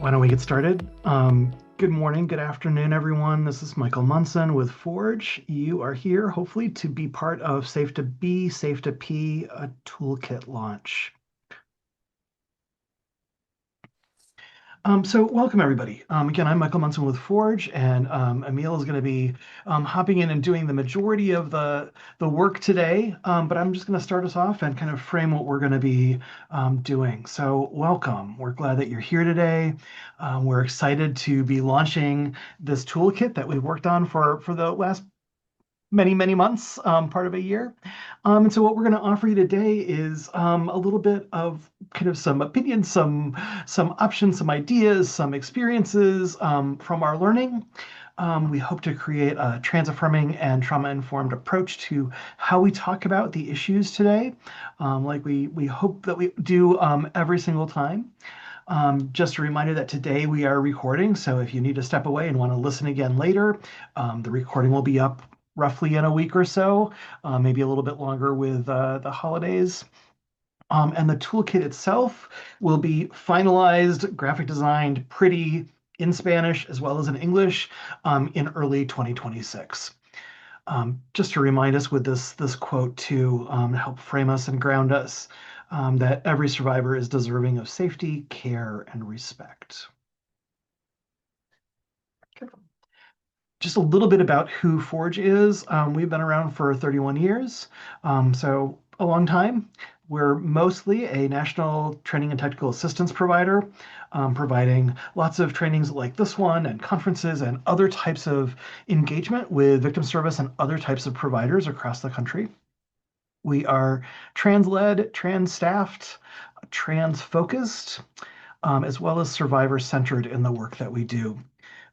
Why don't we get started? Good morning, good afternoon, everyone. This is Michael Munson with Forge. You are here, hopefully, to be part of Safe to Be, Safe to P, a toolkit launch. So welcome, everybody. Again, I'm Michael Munson with Forge, and Emil is going to be hopping in and doing the majority of the work today. But I'm just going to start us off and kind of frame what we're going to be doing. So welcome. We're glad that you're here today. We're excited to be launching this toolkit that we've worked on for the last many months, part of a year. And so what we're going to offer you today is a little bit of kind of some opinions, some options, some ideas, some experiences from our learning. We hope to create a trans-affirming and trauma-informed approach to how we talk about the issues today, like we hope that we do every single time. Just a reminder that today we are recording, so if you need to step away and want to listen again later, the recording will be up roughly in a week or so, maybe a little bit longer with the holidays. And the toolkit itself will be finalized, graphic designed, pretty in Spanish as well as in English in early 2026. Just to remind us with this quote to help frame us and ground us, that every survivor is deserving of safety, care, and respect. Just a little bit about who Forge is. We've been around for 31 years, so a long time. We're mostly a national training and technical assistance provider, providing lots of trainings like this one and conferences and other types of engagement with victim service and other types of providers across the country. We are trans-led, trans-staffed, trans-focused, as well as survivor-centered in the work that we do.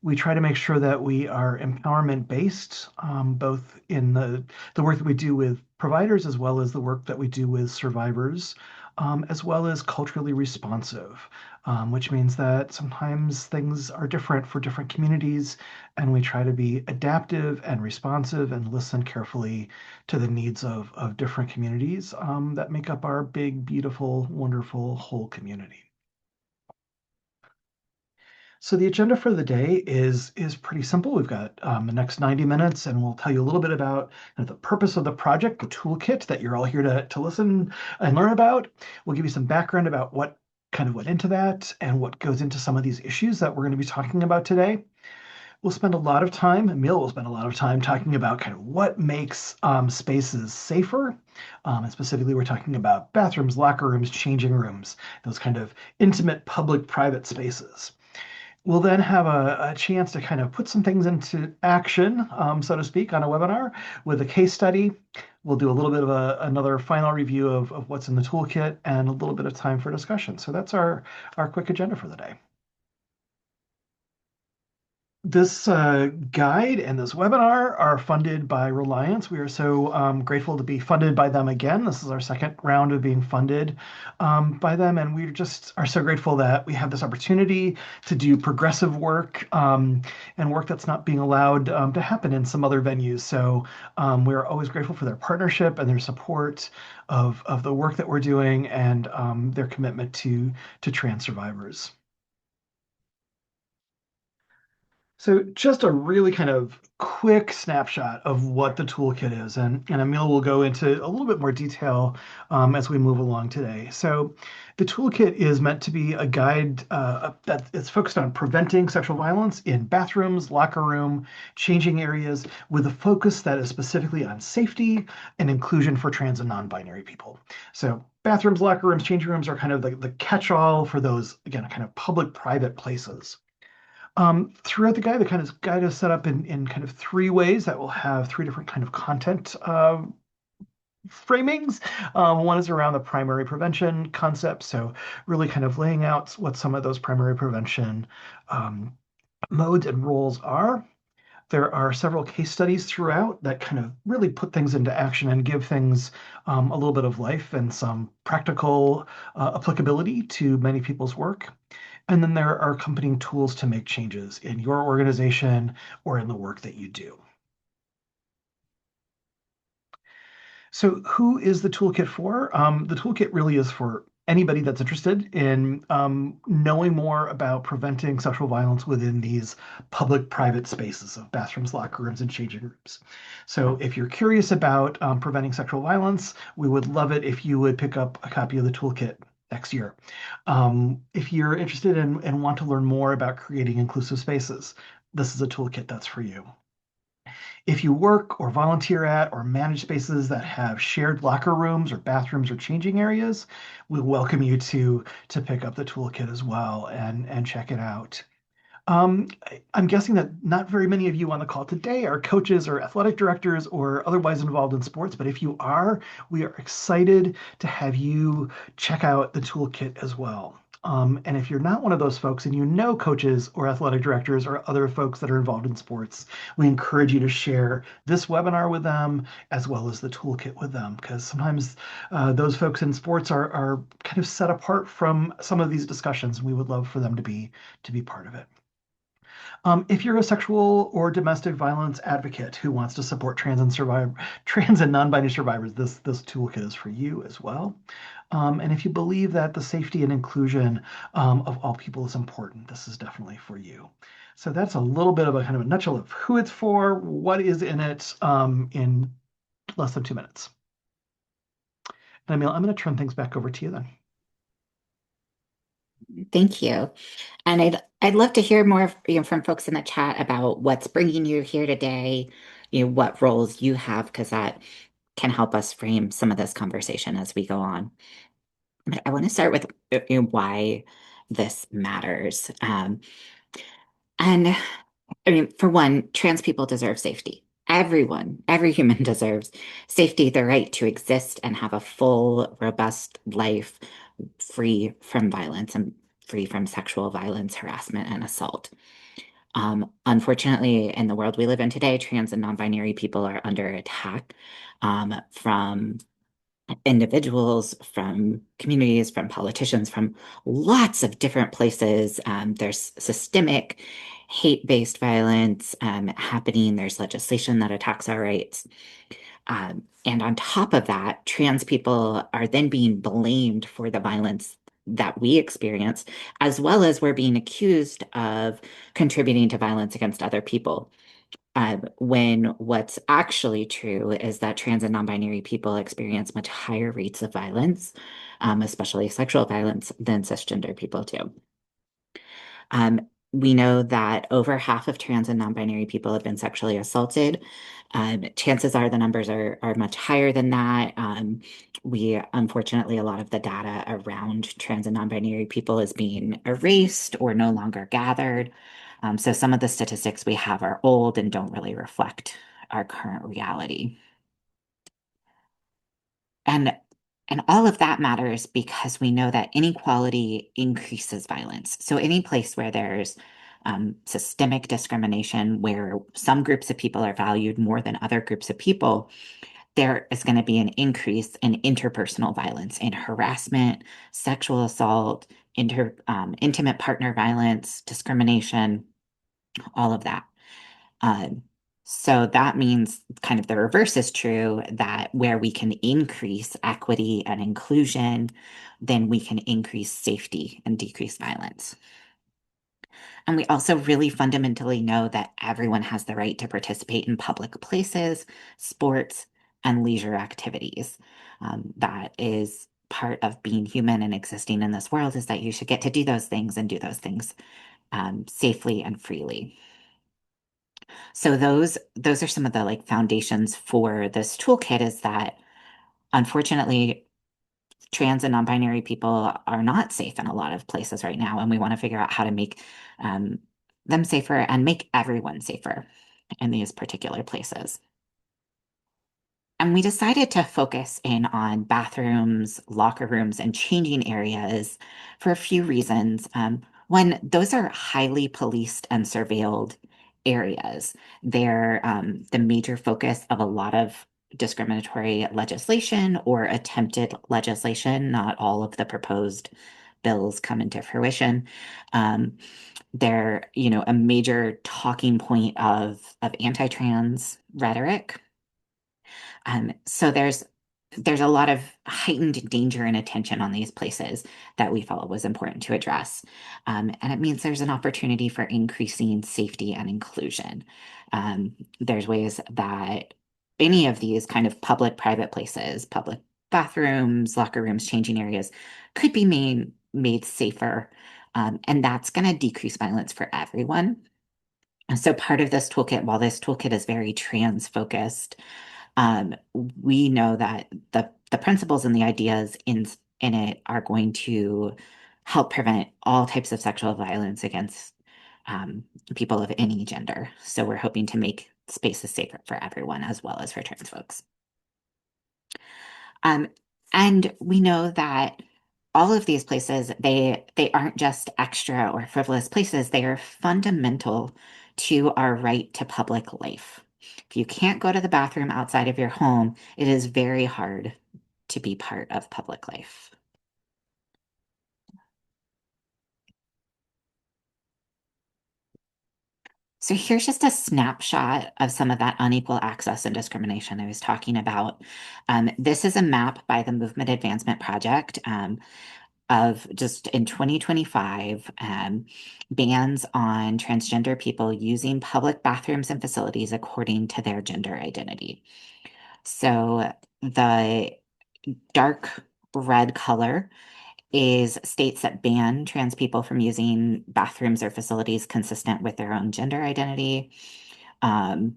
We try to make sure that we are empowerment-based, both in the work that we do with providers as well as the work that we do with survivors, as well as culturally responsive, which means that sometimes things are different for different communities, and we try to be adaptive and responsive and listen carefully to the needs of different communities that make up our big, beautiful, wonderful whole community. So the agenda for the day is pretty simple. We've got the next 90 minutes, and we'll tell you a little bit about the purpose of the project, the toolkit that you're all here to listen and learn about. We'll give you some background about what kind of went into that and what goes into some of these issues that we're going to be talking about today. We'll spend a lot of time, Emil will spend a lot of time talking about kind of what makes spaces safer. And specifically, we're talking about bathrooms, locker rooms, changing rooms, those kind of intimate public-private spaces. We'll then have a chance to kind of put some things into action, so to speak, on a webinar with a case study. We'll do a little bit of another final review of what's in the toolkit and a little bit of time for discussion. So that's our quick agenda for the day. This guide and this webinar are funded by Reliance. We are so grateful to be funded by them again. This is our second round of being funded by them, and we just are so grateful that we have this opportunity to do progressive work and work that's not being allowed to happen in some other venues. So we're always grateful for their partnership and their support of the work that we're doing and their commitment to trans survivors. So just a really kind of quick snapshot of what the toolkit is, and Emil will go into a little bit more detail as we move along today. So the toolkit is meant to be a guide that is focused on preventing sexual violence in bathrooms, locker room, changing areas, with a focus that is specifically on safety and inclusion for trans and non-binary people. So bathrooms, locker rooms, changing rooms are kind of the catch-all for those, again, kind of public-private places. Throughout the guide, the guide is set up in kind of three ways that will have three different kind of content framings. One is around the primary prevention concept, so really kind of laying out what some of those primary prevention modes and roles are. There are several case studies throughout that kind of really put things into action and give things a little bit of life and some practical applicability to many people's work. And then there are accompanying tools to make changes in your organization or in the work that you do. So who is the toolkit for? The toolkit really is for anybody that's interested in knowing more about preventing sexual violence within these public-private spaces of bathrooms, locker rooms, and changing rooms. So if you're curious about preventing sexual violence, we would love it if you would pick up a copy of the toolkit next year. If you're interested in and want to learn more about creating inclusive spaces, this is a toolkit that's for you. If you work or volunteer at or manage spaces that have shared locker rooms or bathrooms or changing areas, we welcome you to pick up the toolkit as well and check it out. I'm guessing that not very many of you on the call today are coaches or athletic directors or otherwise involved in sports, but if you are, we are excited to have you check out the toolkit as well. And if you're not one of those folks and you know coaches or athletic directors or other folks that are involved in sports, we encourage you to share this webinar with them as well as the toolkit with them, because sometimes those folks in sports are kind of set apart from some of these discussions. And we would love for them to be part of it. If you're a sexual or domestic violence advocate who wants to support trans and non-binary survivors, this toolkit is for you as well. And if you believe that the safety and inclusion of all people is important, this is definitely for you. So that's a little bit of a kind of a nutshell of who it's for, what is in it, in less than 2 minutes. And Emil, I'm going to turn things back over to you then. Thank you. And I'd love to hear more, from folks in the chat about what's bringing you here today, what roles you have, because that can help us frame some of this conversation as we go on. But I want to start with why this matters. And I mean, for one, trans people deserve safety. Everyone, every human deserves safety, the right to exist and have a full, robust life free from violence and free from sexual violence, harassment, and assault. Unfortunately, in the world we live in today, trans and non-binary people are under attack from individuals, from communities, from politicians, from lots of different places. There's systemic hate-based violence happening. There's legislation that attacks our rights. And on top of that, trans people are then being blamed for the violence that we experience, as well as we're being accused of contributing to violence against other people. When what's actually true is that trans and non-binary people experience much higher rates of violence, especially sexual violence, than cisgender people do. We know that over half of trans and non-binary people have been sexually assaulted. Chances are the numbers are much higher than that. Unfortunately, a lot of the data around trans and non-binary people is being erased or no longer gathered. So some of the statistics we have are old and don't really reflect our current reality. And and all of that matters because we know that inequality increases violence. So any place where there's systemic discrimination, where some groups of people are valued more than other groups of people, there is going to be an increase in interpersonal violence, in harassment, sexual assault, intimate partner violence, discrimination, all of that. Um, so that means kind of the reverse is true, that where we can increase equity and inclusion, then we can increase safety and decrease violence. And we also really fundamentally know that everyone has the right to participate in public places, sports, and leisure activities. That is part of being human and existing in this world, is that you should get to do those things and do those things safely and freely. So those are some of the like foundations for this toolkit, is that unfortunately trans and non-binary people are not safe in a lot of places right now, and we want to figure out how to make um, them safer and make everyone safer in these particular places. And we decided to focus in on bathrooms, locker rooms, and changing areas for a few reasons. One, those are highly policed and surveilled areas. They're the major focus of a lot of discriminatory legislation or attempted legislation. Not all of the proposed bills come into fruition. Um, they're, a major talking point of anti-trans rhetoric. So there's a lot of heightened danger and attention on these places that we felt was important to address. And it means there's an opportunity for increasing safety and inclusion. There's ways that any of these kind of public-private places, public bathrooms, locker rooms, changing areas, could be made safer. And that's going to decrease violence for everyone. And so part of this toolkit, while this toolkit is very trans focused, we know that the principles and the ideas in it are going to help prevent all types of sexual violence against people of any gender. So we're hoping to make spaces safer for everyone as well as for trans folks. Um, and we know that all of these places, they aren't just extra or frivolous places, they are fundamental to our right to public life. If you can't go to the bathroom outside of your home, it is very hard to be part of public life. So here's just a snapshot of some of that unequal access and discrimination I was talking about. This is a map by the Movement Advancement Project. Of just in 2025, bans on transgender people using public bathrooms and facilities according to their gender identity. So the dark red color is states that ban trans people from using bathrooms or facilities consistent with their own gender identity. Um,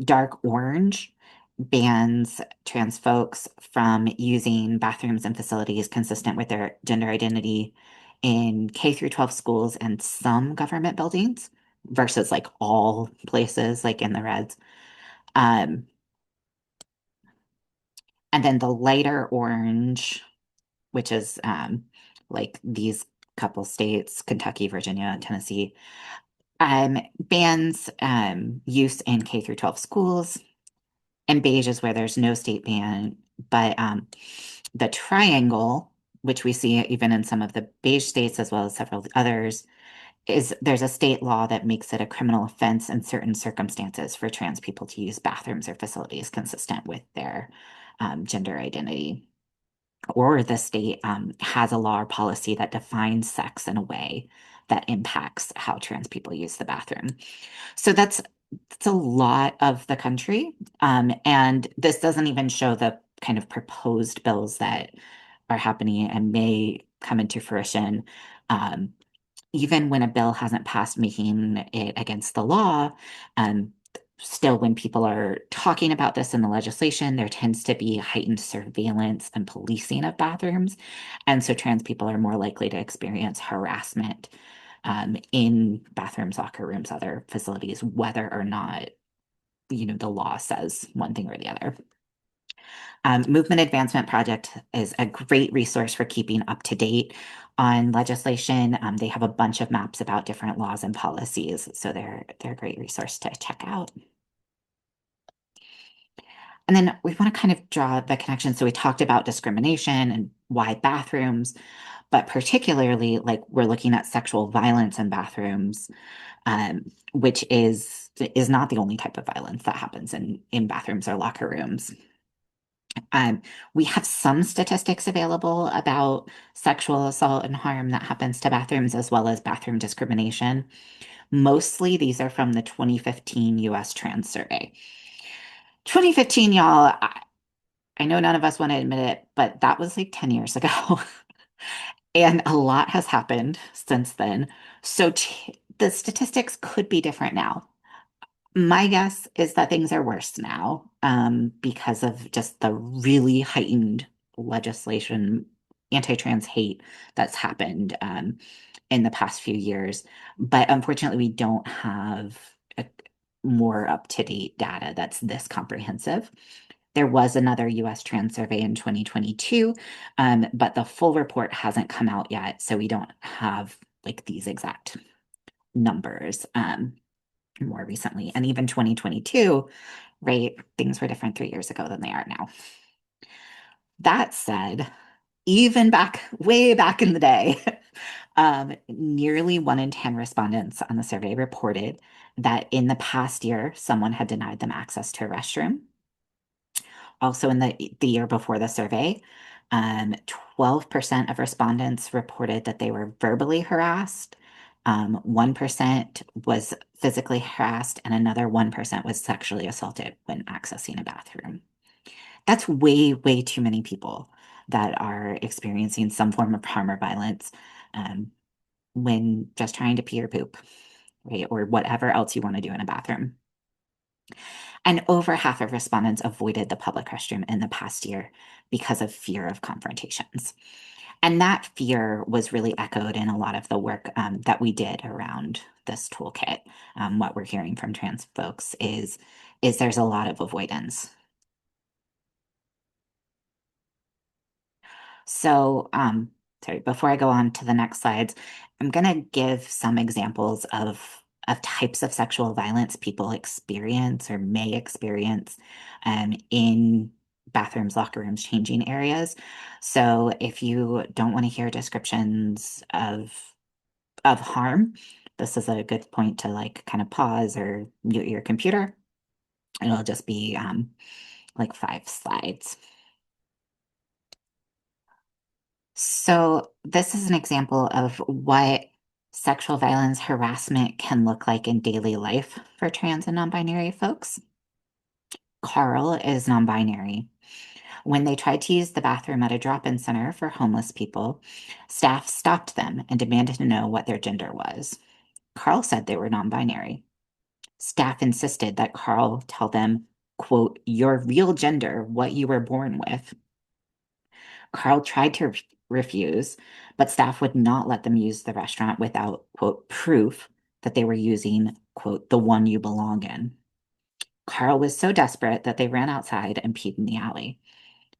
Dark orange bans trans folks from using bathrooms and facilities consistent with their gender identity in K through 12 schools and some government buildings versus like all places like in the reds. Um, and then the lighter orange, which is like these couple states, Kentucky, Virginia, Tennessee, bans use in K through 12 schools. And beige is where there's no state ban, but the triangle, which we see even in some of the beige states as well as several others, is there's a state law that makes it a criminal offense in certain circumstances for trans people to use bathrooms or facilities consistent with their gender identity. Or the state has a law or policy that defines sex in a way that impacts how trans people use the bathroom. So that's a lot of the country. And this doesn't even show the kind of proposed bills that are happening and may come into fruition. Um, Even when a bill hasn't passed making it against the law, still when people are talking about this in the legislation, there tends to be heightened surveillance and policing of bathrooms. And so trans people are more likely to experience harassment in bathrooms, locker rooms, other facilities, whether or not, the law says one thing or the other. Movement Advancement Project is a great resource for keeping up to date on legislation. They have a bunch of maps about different laws and policies, so they're a great resource to check out. And then we want to kind of draw the connection. So we talked about discrimination and why bathrooms, but particularly like we're looking at sexual violence in bathrooms, which is not the only type of violence that happens in bathrooms or locker rooms. We have some statistics available about sexual assault and harm that happens to bathrooms as well as bathroom discrimination. Mostly these are from the 2015 US Trans Survey. 2015, y'all, I know none of us want to admit it, but that was like 10 years ago. And a lot has happened since then. So the statistics could be different now. My guess is that things are worse now because of just the really heightened legislation, anti-trans hate that's happened in the past few years. But unfortunately, we don't have a more up-to-date data that's this comprehensive. There was another US trans survey in 2022, but the full report hasn't come out yet, so we don't have like these exact numbers. More recently. And even 2022, right? Things were different 3 years ago than they are now. That said, even way back in the day, nearly 1 in 10 respondents on the survey reported that in the past year, someone had denied them access to a restroom. Also, in the year before the survey, 12% of respondents reported that they were verbally harassed. 1% was physically harassed, and another 1% was sexually assaulted when accessing a bathroom. That's way, way too many people that are experiencing some form of harm or violence um, when just trying to pee or poop, right? Or whatever else you want to do in a bathroom. And over half of respondents avoided the public restroom in the past year because of fear of confrontations. And that fear was really echoed in a lot of the work that we did around this toolkit. What we're hearing from trans folks is there's a lot of avoidance. So, sorry, before I go on to the next slides, I'm going to give some examples of types of sexual violence people experience or may experience in bathrooms, locker rooms, changing areas. So if you don't want to hear descriptions of harm, this is a good point to like kind of pause or mute your computer. It'll just be like 5 slides. So this is an example of what sexual violence harassment can look like in daily life for trans and non-binary folks. Carl is non-binary. When they tried to use the bathroom at a drop-in center for homeless people, staff stopped them and demanded to know what their gender was. Carl said they were non-binary. Staff insisted that Carl tell them, quote, your real gender, what you were born with. Carl tried to refuse, but staff would not let them use the restaurant without, quote, proof that they were using, quote, the one you belong in. Carl was so desperate that they ran outside and peed in the alley.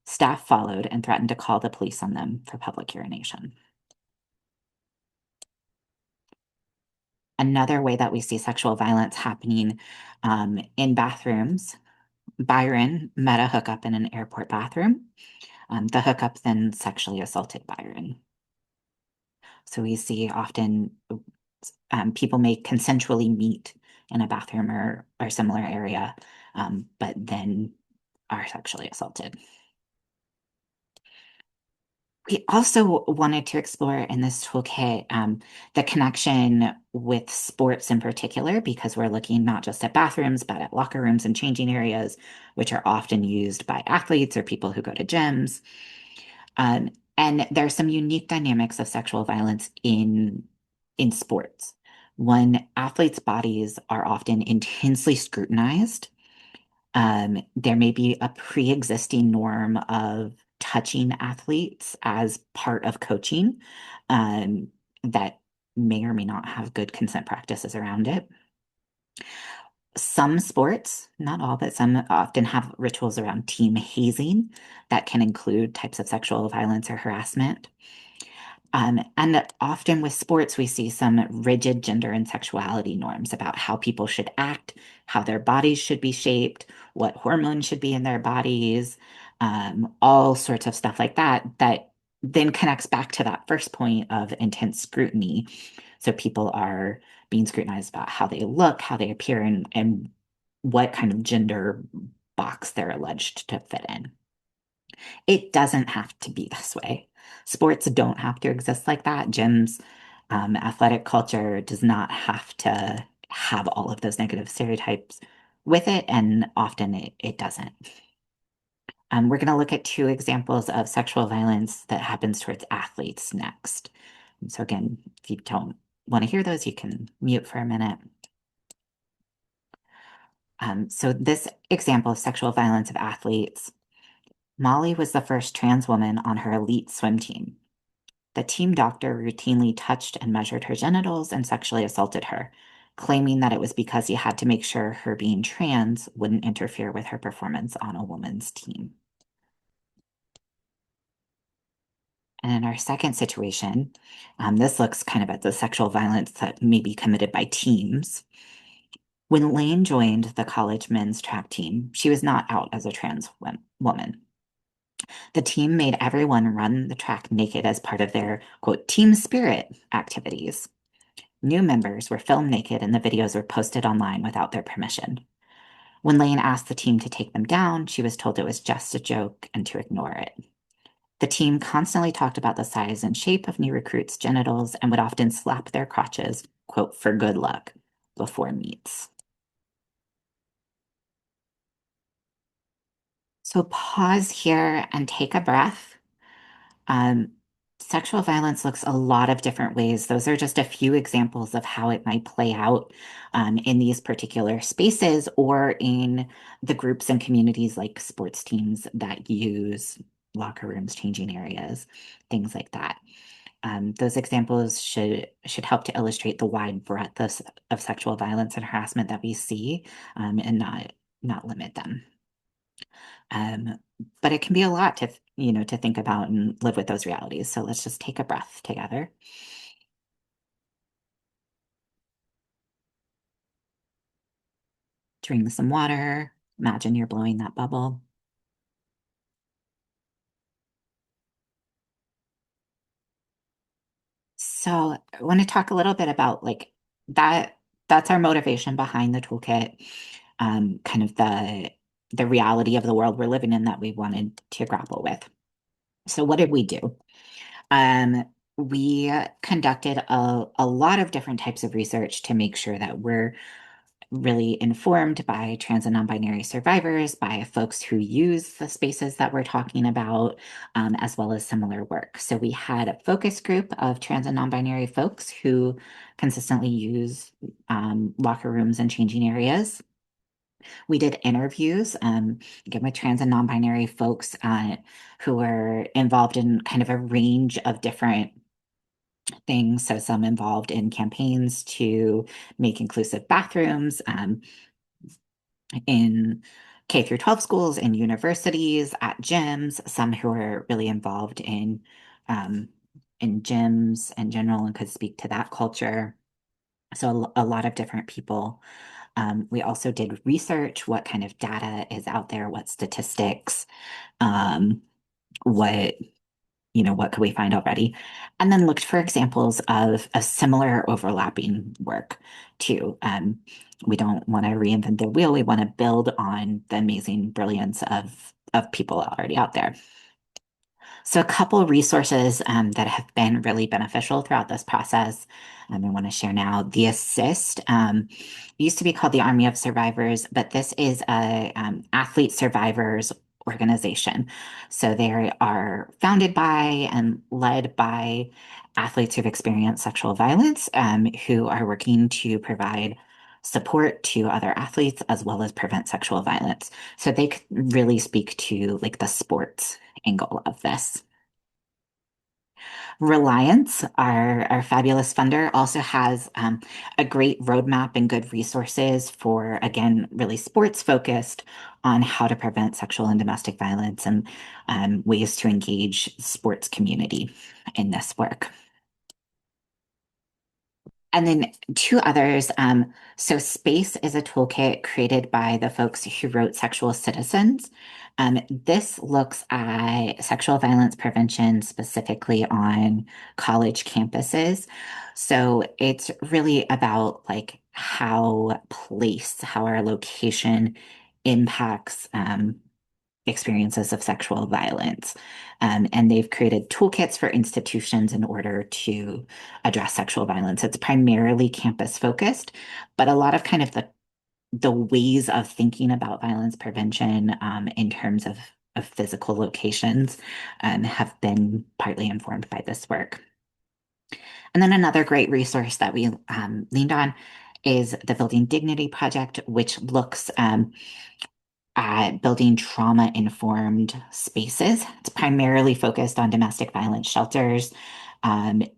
Staff followed and threatened to call the police on them for public urination. Another way that we see sexual violence happening in bathrooms, Byron met a hookup in an airport bathroom. The hookup then sexually assaulted Byron. So we see often people may consensually meet in a bathroom or similar area, but then are sexually assaulted. We also wanted to explore in this toolkit the connection with sports in particular, because we're looking not just at bathrooms, but at locker rooms and changing areas, which are often used by athletes or people who go to gyms. Um, and there's some unique dynamics of sexual violence in sports. One, athletes' bodies are often intensely scrutinized. There may be a pre-existing norm of touching athletes as part of coaching that may or may not have good consent practices around it. Some sports, not all, but some often have rituals around team hazing that can include types of sexual violence or harassment. And often with sports, we see some rigid gender and sexuality norms about how people should act, how their bodies should be shaped, what hormones should be in their bodies, all sorts of stuff like that, that then connects back to that first point of intense scrutiny. So people are being scrutinized about how they look, how they appear, and what kind of gender box they're alleged to fit in. It doesn't have to be this way. Sports don't have to exist like that. Gyms, athletic culture does not have to have all of those negative stereotypes with it, and often it doesn't. We're going to look at two examples of sexual violence that happens towards athletes next. So again, if you don't want to hear those, you can mute for a minute. So this example of sexual violence of athletes, Molly was the first trans woman on her elite swim team. The team doctor routinely touched and measured her genitals and sexually assaulted her, claiming that it was because he had to make sure her being trans wouldn't interfere with her performance on a woman's team. And in our second situation, this looks kind of at the sexual violence that may be committed by teams. When Lane joined the college men's track team, she was not out as a trans woman. The team made everyone run the track naked as part of their, quote, team spirit activities. New members were filmed naked and the videos were posted online without their permission. When Lane asked the team to take them down, she was told it was just a joke and to ignore it. The team constantly talked about the size and shape of new recruits' genitals and would often slap their crotches, quote, for good luck before meets. So pause here and take a breath. Um, Sexual violence looks a lot of different ways. Those are just a few examples of how it might play out in these particular spaces or in the groups and communities like sports teams that use locker rooms, changing areas, things like that. Those examples should help to illustrate the wide breadth of sexual violence and harassment that we see, and not limit them. Um, but it can be a lot to, to think about and live with those realities. So let's just take a breath together. Drink some water. Imagine you're blowing that bubble. So I want to talk a little bit about like that. That's our motivation behind the toolkit. Kind of the reality of the world we're living in that we wanted to grapple with. So what did we do? Um, we conducted a lot of different types of research to make sure that we're really informed by trans and non-binary survivors, by folks who use the spaces that we're talking about, as well as similar work. So we had a focus group of trans and non-binary folks who consistently use locker rooms and changing areas. We did interviews, again, with trans and non-binary folks who were involved in kind of a range of different things. So some involved in campaigns to make inclusive bathrooms, in K through 12 schools, in universities, at gyms, some who are really involved um, in gyms in general and could speak to that culture. So a lot of different people. We also did research, what kind of data is out there, what statistics, um, what what could we find already? And then looked for examples of a similar overlapping work too. We don't want to reinvent the wheel. We want to build on the amazing brilliance of people already out there. So a couple resources that have been really beneficial throughout this process, I want to share now. The Assist used to be called the Army of Survivors, but this is a athlete survivors organization. So they are founded by and led by athletes who've experienced sexual violence, who are working to provide support to other athletes as well as prevent sexual violence. So they could really speak to like the sports angle of this. Reliance, our fabulous funder, also has a great roadmap and good resources for, again, really sports focused on how to prevent sexual and domestic violence and ways to engage sports community in this work. And then two others. So Space is a toolkit created by the folks who wrote Sexual Citizens. This looks at sexual violence prevention specifically on college campuses. So it's really about like how our location impacts experiences of sexual violence. And they've created toolkits for institutions in order to address sexual violence. It's primarily campus focused, but a lot of kind of the ways of thinking about violence prevention in terms of physical locations have been partly informed by this work. And then another great resource that we leaned on is the Building Dignity Project, which looks at building trauma-informed spaces. It's primarily focused on domestic violence shelters, and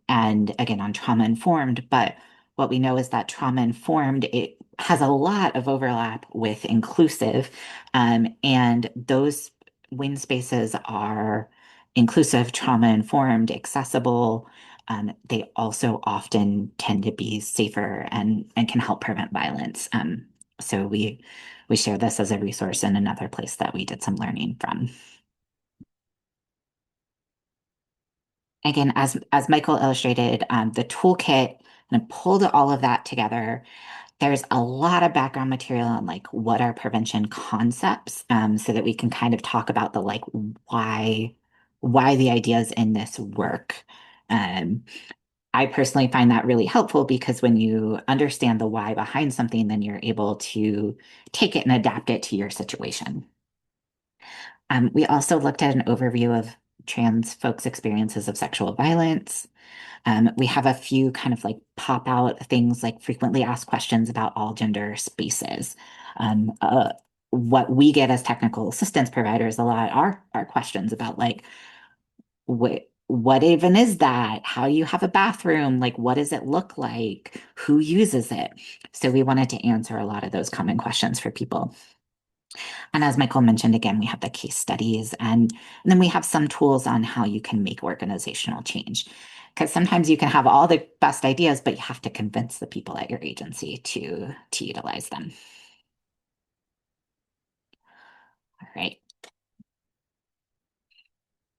again on trauma-informed. But what we know is that trauma-informed, it has a lot of overlap with inclusive, and those wing spaces are inclusive, trauma-informed, accessible. They also often tend to be safer and can help prevent violence. So we share this as a resource in another place that we did some learning from. Again, as Michael illustrated, the toolkit and pulled all of that together There's a lot of background material on like what are prevention concepts, so that we can kind of talk about the like why the ideas in this work. Um, I personally find that really helpful because when you understand the why behind something, then you're able to take it and adapt it to your situation. We also looked at an overview of trans folks' experiences of sexual violence. We have a few kind of like pop out things like frequently asked questions about all gender spaces. Um, uh, what we get as technical assistance providers a lot are questions about like what even is that? How do you have a bathroom? Like what does it look like? Who uses it? So we wanted to answer a lot of those common questions for people. And as Michael mentioned, again, we have the case studies and then we have some tools on how you can make organizational change. Because sometimes you can have all the best ideas, but you have to convince the people at your agency to utilize them. All right.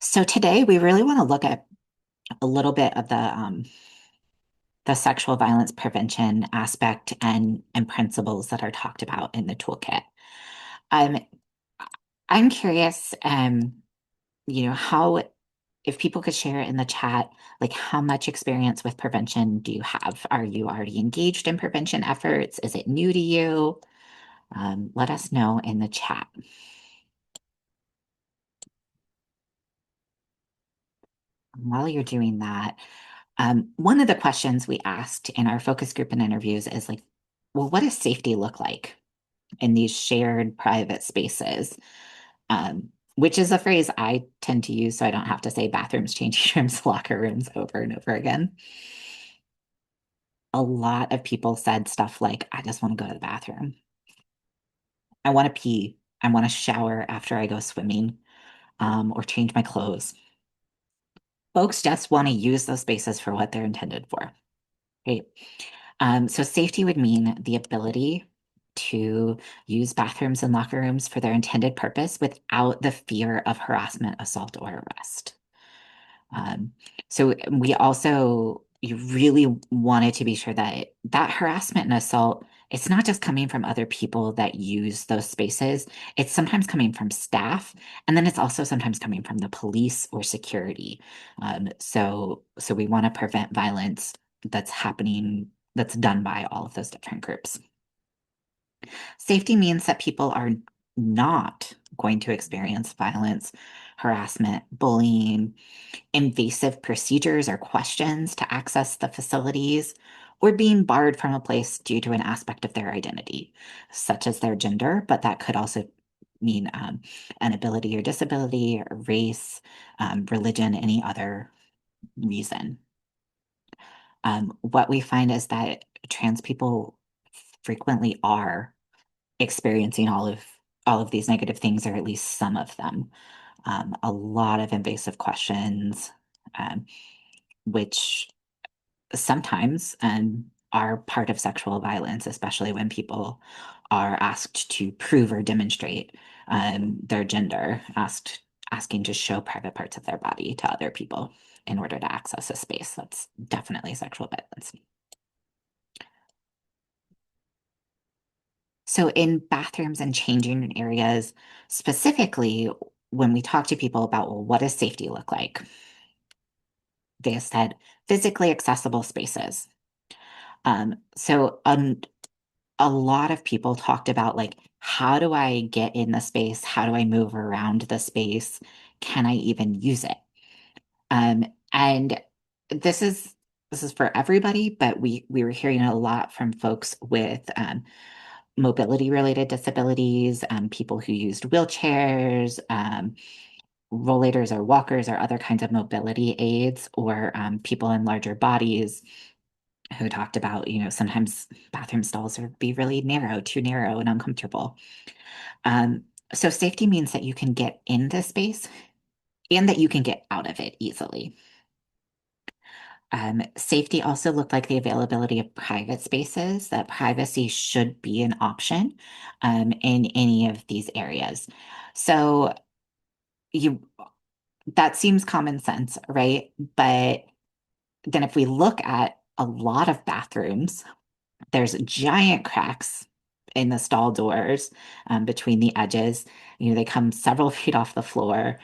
So today we really want to look at a little bit of the sexual violence prevention aspect and principles that are talked about in the toolkit. Um, I'm curious, how if people could share in the chat, like how much experience with prevention do you have? Are you already engaged in prevention efforts? Is it new to you? Let us know in the chat. While you're doing that, one of the questions we asked in our focus group and interviews is like, well, what does safety look like in these shared private spaces? Which is a phrase I tend to use so I don't have to say bathrooms, changing rooms, locker rooms over and over again. A lot of people said stuff like, I just want to go to the bathroom. I want to pee. I want to shower after I go swimming, or change my clothes. Folks just want to use those spaces for what they're intended for. Right. So safety would mean the ability to use bathrooms and locker rooms for their intended purpose without the fear of harassment, assault, or arrest. Um, so we also you really wanted to be sure that that harassment and assault, it's not just coming from other people that use those spaces. It's sometimes coming from staff, and then it's also sometimes coming from the police or security. So we want to prevent violence that's happening, that's done by all of those different groups. Safety means that people are not going to experience violence, harassment, bullying, invasive procedures or questions to access the facilities, or being barred from a place due to an aspect of their identity, such as their gender, but that could also mean an ability or disability, or race, religion, any other reason. What we find is that trans people frequently are experiencing all of these negative things, or at least some of them. A lot of invasive questions, um, which sometimes are part of sexual violence, especially when people are asked to prove or demonstrate their gender, asking to show private parts of their body to other people in order to access a space. That's definitely sexual violence. So in bathrooms and changing areas, specifically, when we talk to people about, well, what does safety look like? They said physically accessible spaces. So a lot of people talked about like, how do I get in the space? How do I move around the space? Can I even use it? And this is for everybody, but we were hearing a lot from folks with mobility related disabilities, people who used wheelchairs, rollators or walkers or other kinds of mobility aids, or people in larger bodies who talked about, sometimes bathroom stalls would be really narrow, too narrow and uncomfortable. Um, so safety means that you can get in the space and that you can get out of it easily. Safety also looked like the availability of private spaces, that privacy should be an option in any of these areas. So you that seems common sense, right? But then if we look at a lot of bathrooms, There's giant cracks in the stall doors between the edges. They come several feet off the floor.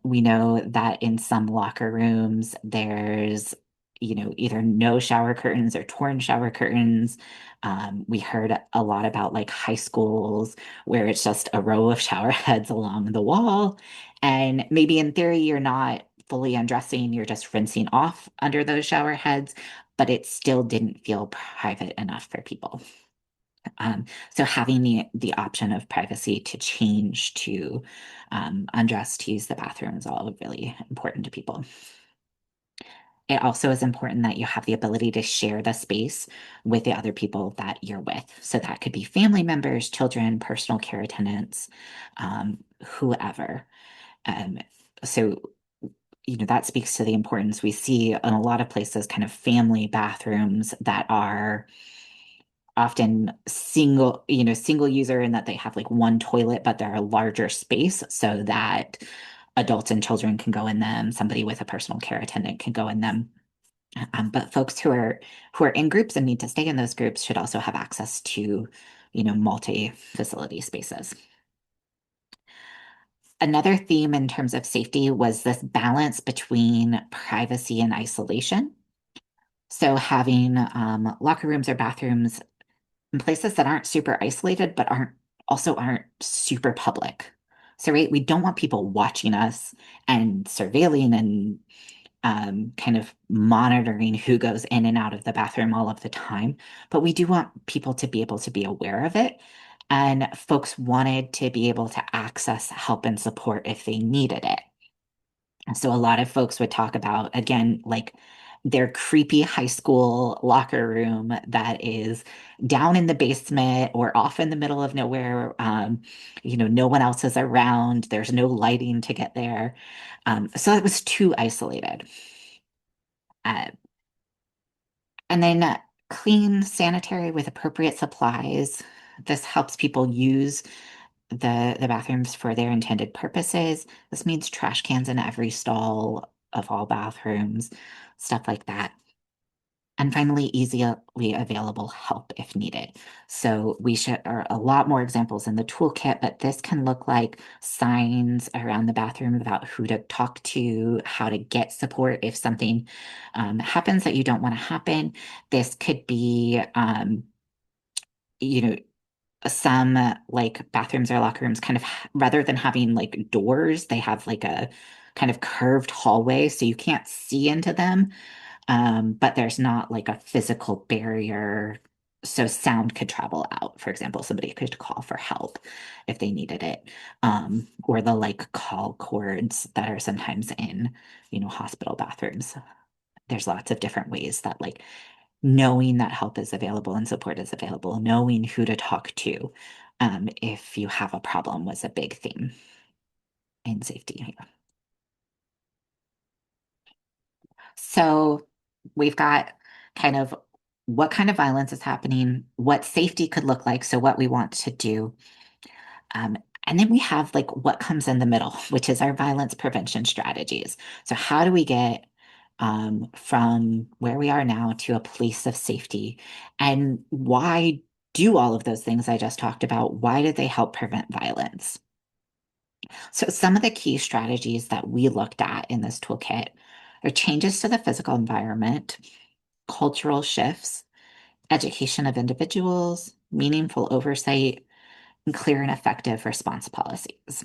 We know that in some locker rooms, there's, either no shower curtains or torn shower curtains. We heard a lot about like high schools where it's just a row of shower heads along the wall. And maybe in theory, you're not fully undressing, you're just rinsing off under those shower heads, but it still didn't feel private enough for people. So having the option of privacy to change to undress to use the bathroom is all really important to people. It also is important that you have the ability to share the space with the other people that you're with. So that could be family members, children, personal care attendants, whoever. Um, so that speaks to the importance we see in a lot of places, kind of family bathrooms that are often single user in that they have like one toilet, but they're a larger space so that adults and children can go in them, somebody with a personal care attendant can go in them. But folks who are in groups and need to stay in those groups should also have access to, multi-facility spaces. Another theme in terms of safety was this balance between privacy and isolation. So having locker rooms or bathrooms in places that aren't super isolated, but aren't super public. So, right, we don't want people watching us and surveilling and kind of monitoring who goes in and out of the bathroom all of the time. But we do want people to be able to be aware of it. And folks wanted to be able to access help and support if they needed it. So a lot of folks would talk about, again, like their creepy high school locker room that is down in the basement or off in the middle of nowhere. No one else is around. There's no lighting to get there. So it was too isolated. Uh, and then clean, sanitary with appropriate supplies. This helps people use the bathrooms for their intended purposes. This means trash cans in every stall of all bathrooms, stuff like that. And finally, easily available help if needed. So we are a lot more examples in the toolkit, but this can look like signs around the bathroom about who to talk to, how to get support if something happens that you don't want to happen. This could be, you know, some like bathrooms or locker rooms kind of rather than having like doors, they have like a kind of curved hallway so you can't see into them. But there's not like a physical barrier. So sound could travel out. For example, somebody could call for help if they needed it. Or the like call cords that are sometimes in, hospital bathrooms. There's lots of different ways that like knowing that help is available and support is available, knowing who to talk to if you have a problem was a big theme in safety. So we've got kind of what kind of violence is happening, what safety could look like, so what we want to do. Um, and then we have like what comes in the middle, which is our violence prevention strategies. So how do we get from where we are now to a place of safety? And why do all of those things I just talked about? Why do they help prevent violence? So some of the key strategies that we looked at in this toolkit are changes to the physical environment, cultural shifts, education of individuals, meaningful oversight, and clear and effective response policies.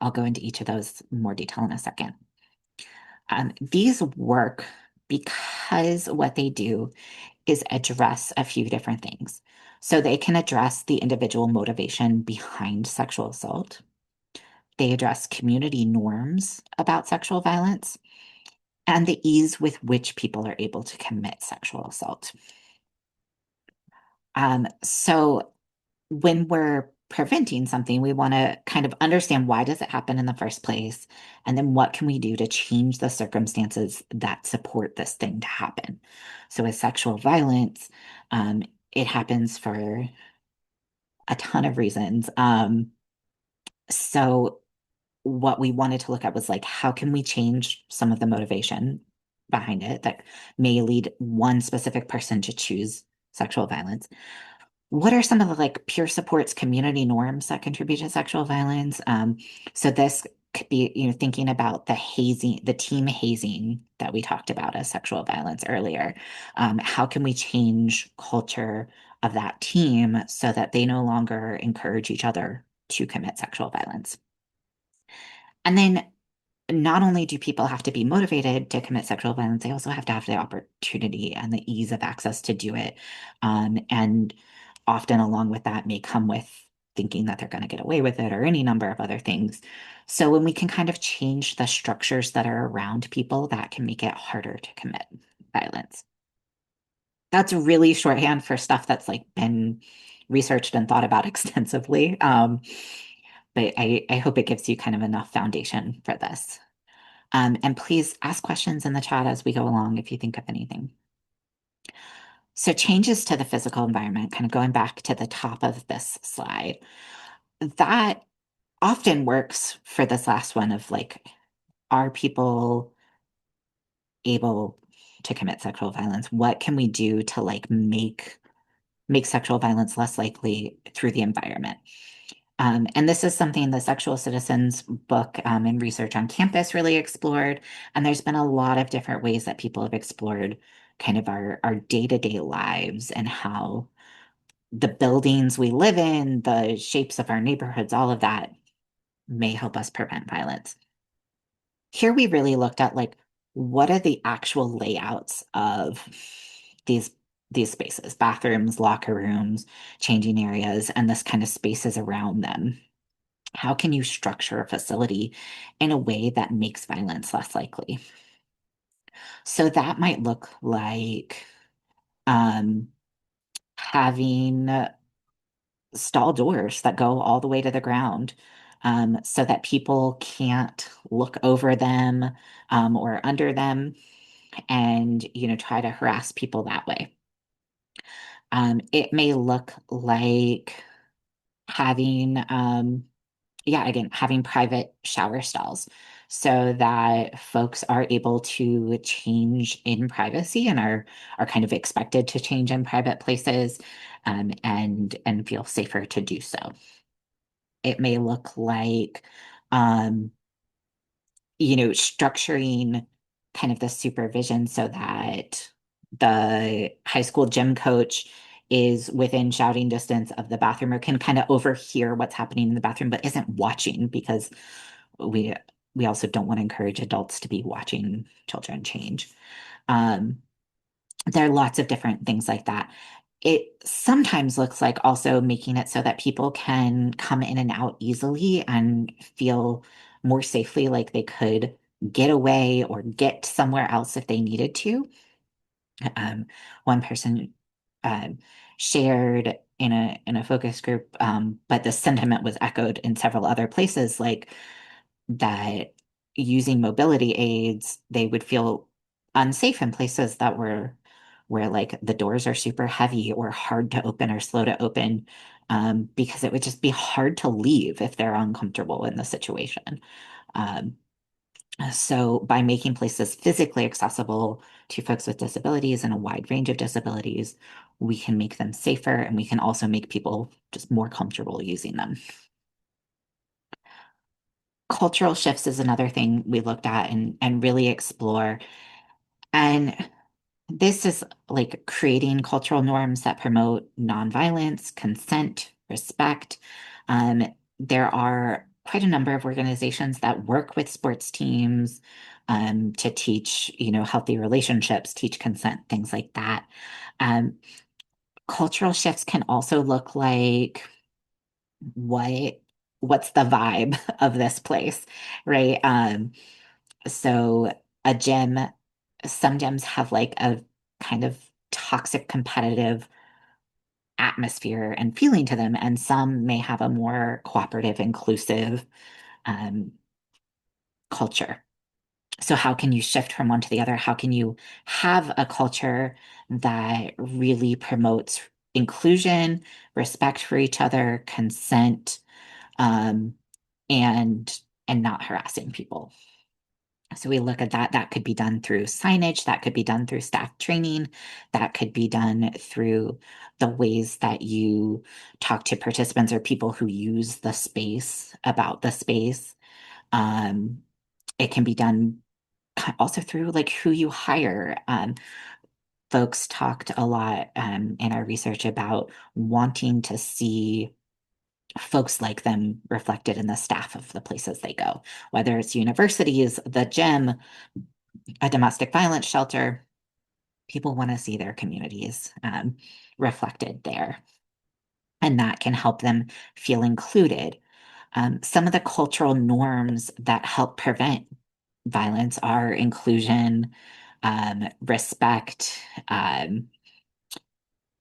I'll go into each of those in more detail in a second. These work because what they do is address a few different things. So they can address the individual motivation behind sexual assault. They address community norms about sexual violence and the ease with which people are able to commit sexual assault. So when we're preventing something, we want to kind of understand why does it happen in the first place, and then what can we do to change the circumstances that support this thing to happen. So with sexual violence, it happens for a ton of reasons. So what we wanted to look at was like, how can we change some of the motivation behind it that may lead one specific person to choose sexual violence. What are some of the like peer supports, community norms that contribute to sexual violence? So this could be, thinking about the hazing, the team hazing that we talked about as sexual violence earlier. How can we change culture of that team so that they no longer encourage each other to commit sexual violence? And then not only do people have to be motivated to commit sexual violence, they also have to have the opportunity and the ease of access to do it. And often, along with that, may come with thinking that they're going to get away with it or any number of other things. So, when we can kind of change the structures that are around people, that can make it harder to commit violence. That's really shorthand for stuff that's like been researched and thought about extensively. But I hope it gives you kind of enough foundation for this. And please ask questions in the chat as we go along if you think of anything. So changes to the physical environment, kind of going back to the top of this slide, that often works for this last one of like, are people able to commit sexual violence? What can we do to like make sexual violence less likely through the environment? And this is something the Sexual Citizens book and research on campus really explored. And there's been a lot of different ways that people have explored kind of our day-to-day lives and how the buildings we live in, the shapes of our neighborhoods, all of that may help us prevent violence. Here we really looked at like what are the actual layouts of these these spaces, bathrooms, locker rooms, changing areas, and this kind of spaces around them. How can you structure a facility in a way that makes violence less likely? So that might look like um, having stall doors that go all the way to the ground so that people can't look over them or under them and, try to harass people that way. It may look like having yeah, again, having private shower stalls so that folks are able to change in privacy and are kind of expected to change in private places and feel safer to do so. It may look like um, structuring kind of the supervision so that the high school gym coach is within shouting distance of the bathroom or can kind of overhear what's happening in the bathroom, but isn't watching because we we also don't want to encourage adults to be watching children change. Um, there are lots of different things like that. It sometimes looks like also making it so that people can come in and out easily and feel more safely like they could get away or get somewhere else if they needed to. Um, one person um, shared in a focus group, but the sentiment was echoed in several other places, like that using mobility aids, they would feel unsafe in places that were where like the doors are super heavy or hard to open or slow to open, because it would just be hard to leave if they're uncomfortable in the situation. Um, so by making places physically accessible to folks with disabilities and a wide range of disabilities, we can make them safer and we can also make people just more comfortable using them. Cultural shifts is another thing we looked at and really explore. And this is like creating cultural norms that promote nonviolence, consent, respect. There are quite a number of organizations that work with sports teams to teach, healthy relationships, teach consent, things like that. Um, Cultural shifts can also look like what what's the vibe of this place, right? So a gym, some gyms have like a kind of toxic competitive atmosphere and feeling to them, and some may have a more cooperative, inclusive um, culture. So how can you shift from one to the other? How can you have a culture that really promotes inclusion, respect for each other, consent, um, and not harassing people? So we look at that. That could be done through signage, that could be done through staff training, that could be done through the ways that you talk to participants or people who use the space about the space. Um, it can be done also through like who you hire. Folks talked a lot in our research about wanting to see folks like them reflected in the staff of the places they go, whether it's universities, the gym, a domestic violence shelter. People want to see their communities reflected there, and that can help them feel included. Some of the cultural norms that help prevent violence are inclusion, respect,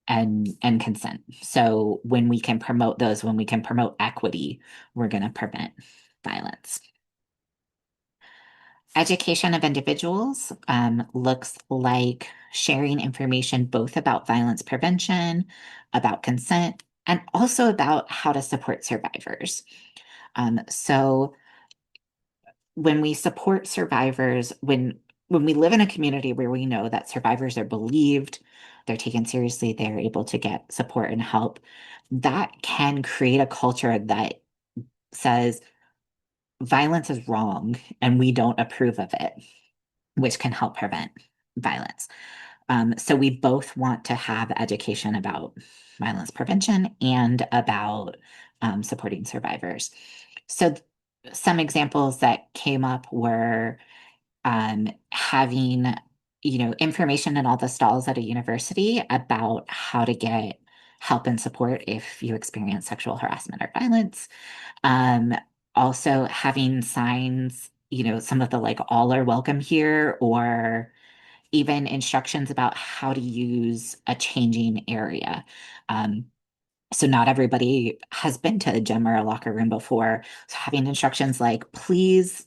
and consent. So when we can promote those, when we can promote equity, we're going to prevent violence. Education of individuals looks like sharing information both about violence prevention, about consent, and also about how to support survivors. So when we support survivors, when we live in a community where we know that survivors are believed, they're taken seriously, they're able to get support and help, that can create a culture that says violence is wrong and we don't approve of it, which can help prevent violence. So we both want to have education about violence prevention and about supporting survivors. So some examples that came up were having, information in all the stalls at a university about how to get help and support if you experience sexual harassment or violence. Um, Also having signs, some of the like all are welcome here, or even instructions about how to use a changing area. Um, so not everybody has been to a gym or a locker room before. So having instructions like, please,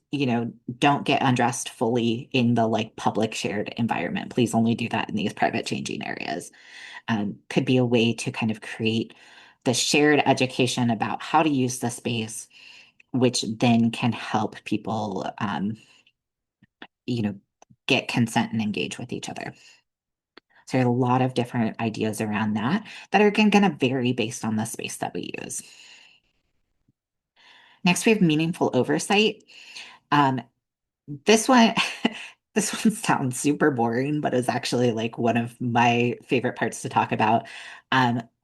don't get undressed fully in the like public shared environment. Please only do that in these private changing areas. Could be a way to kind of create the shared education about how to use the space, which then can help people, you know, get consent and engage with each other. So there are a lot of different ideas around that that are going to vary based on the space that we use. Next, we have meaningful oversight. Um, this one, this one sounds super boring, but is actually like one of my favorite parts to talk about.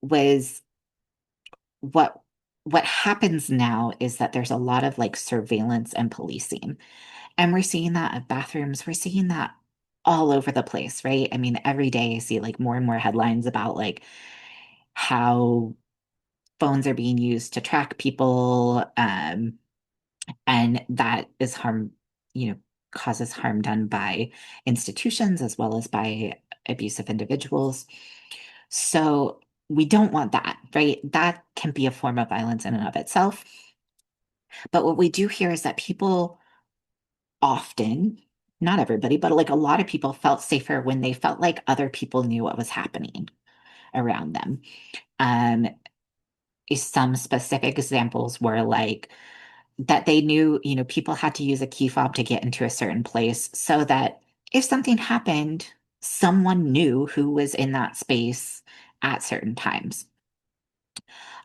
Was what what happens now is that there's a lot of like surveillance and policing. And we're seeing that at bathrooms. We're seeing that all over the place, right? I mean, every day I see like more and more headlines about like how phones are being used to track people, and that is harm, you know, causes harm done by institutions as well as by abusive individuals. So we don't want that, right? That can be a form of violence in and of itself. But what we do hear is that people often, not everybody, but like a lot of people felt safer when they felt like other people knew what was happening around them. Um, some specific examples were like that they knew, people had to use a key fob to get into a certain place so that if something happened, someone knew who was in that space at certain times.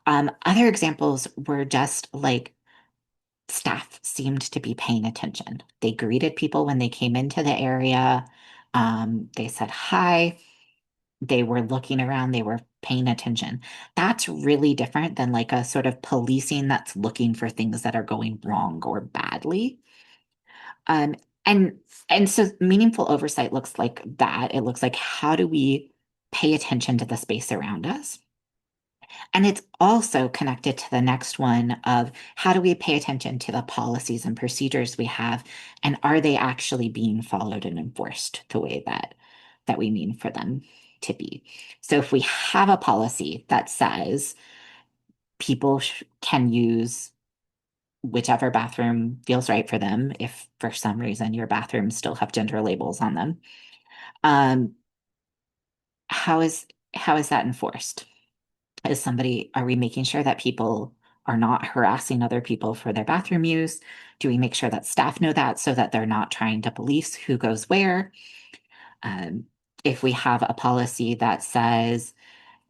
Other examples were just like staff seemed to be paying attention. They greeted people when they came into the area. They said hi. They were looking around. They were paying attention. That's really different than like a sort of policing that's looking for things that are going wrong or badly. Um, and and so meaningful oversight looks like that. It looks like how do we pay attention to the space around us? And it's also connected to the next one of how do we pay attention to the policies and procedures we have, and are they actually being followed and enforced the way that we mean for them to be? So if we have a policy that says people can use whichever bathroom feels right for them, if for some reason your bathrooms still have gender labels on them, um, how is how is that enforced? Are we making sure that people are not harassing other people for their bathroom use? Do we make sure that staff know that so that they're not trying to police who goes where? Um, if we have a policy that says,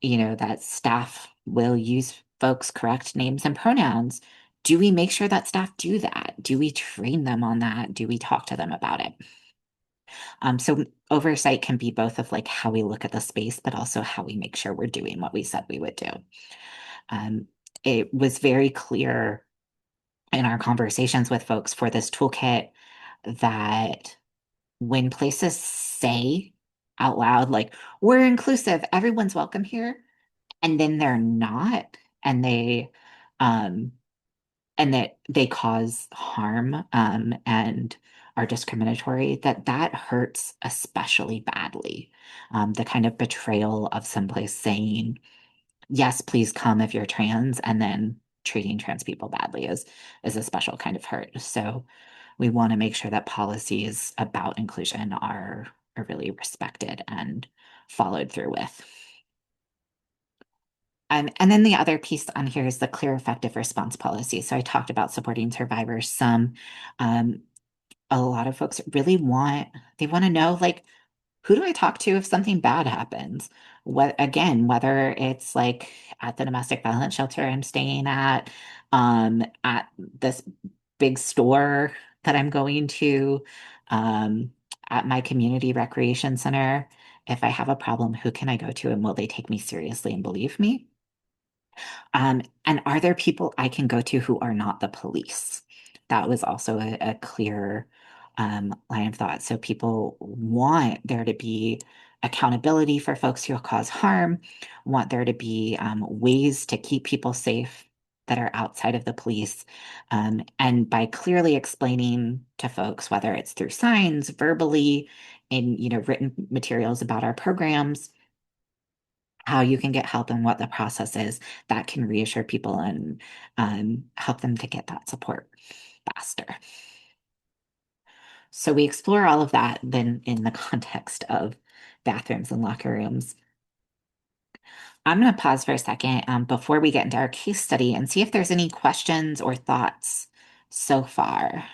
that staff will use folks' correct names and pronouns, do we make sure that staff do that? Do we train them on that? Do we talk to them about it? So oversight can be both of like how we look at the space, but also how we make sure we're doing what we said we would do. Um, it was very clear in our conversations with folks for this toolkit that when places say out loud, like, we're inclusive, everyone's welcome here, and then they're not, and um, that they cause harm, and are discriminatory, that hurts especially badly. The kind of betrayal of someplace saying, yes, please come if you're trans, and then treating trans people badly is a special kind of hurt. So we want to make sure that policies about inclusion are really respected and followed through with. And then the other piece on here is the clear, effective response policy. So I talked about supporting survivors. Um, a lot of folks really they want to know, like, who do I talk to if something bad happens? What, again, whether it's like at the domestic violence shelter I'm staying at this big store that I'm going to, um, at my community recreation center. If I have a problem, who can I go to and will they take me seriously and believe me? And are there people I can go to who are not the police? That was also a clear line of thought. So people want there to be accountability for folks who cause harm, want there to be ways to keep people safe that are outside of the police. And by clearly explaining to folks, whether it's through signs, verbally, in written materials about our programs, how you can get help and what the process is, that can reassure people and help them to get that support faster. So we explore all of that then in the context of bathrooms and locker rooms. I'm going to pause for a second before we get into our case study and see if there's any questions or thoughts so far.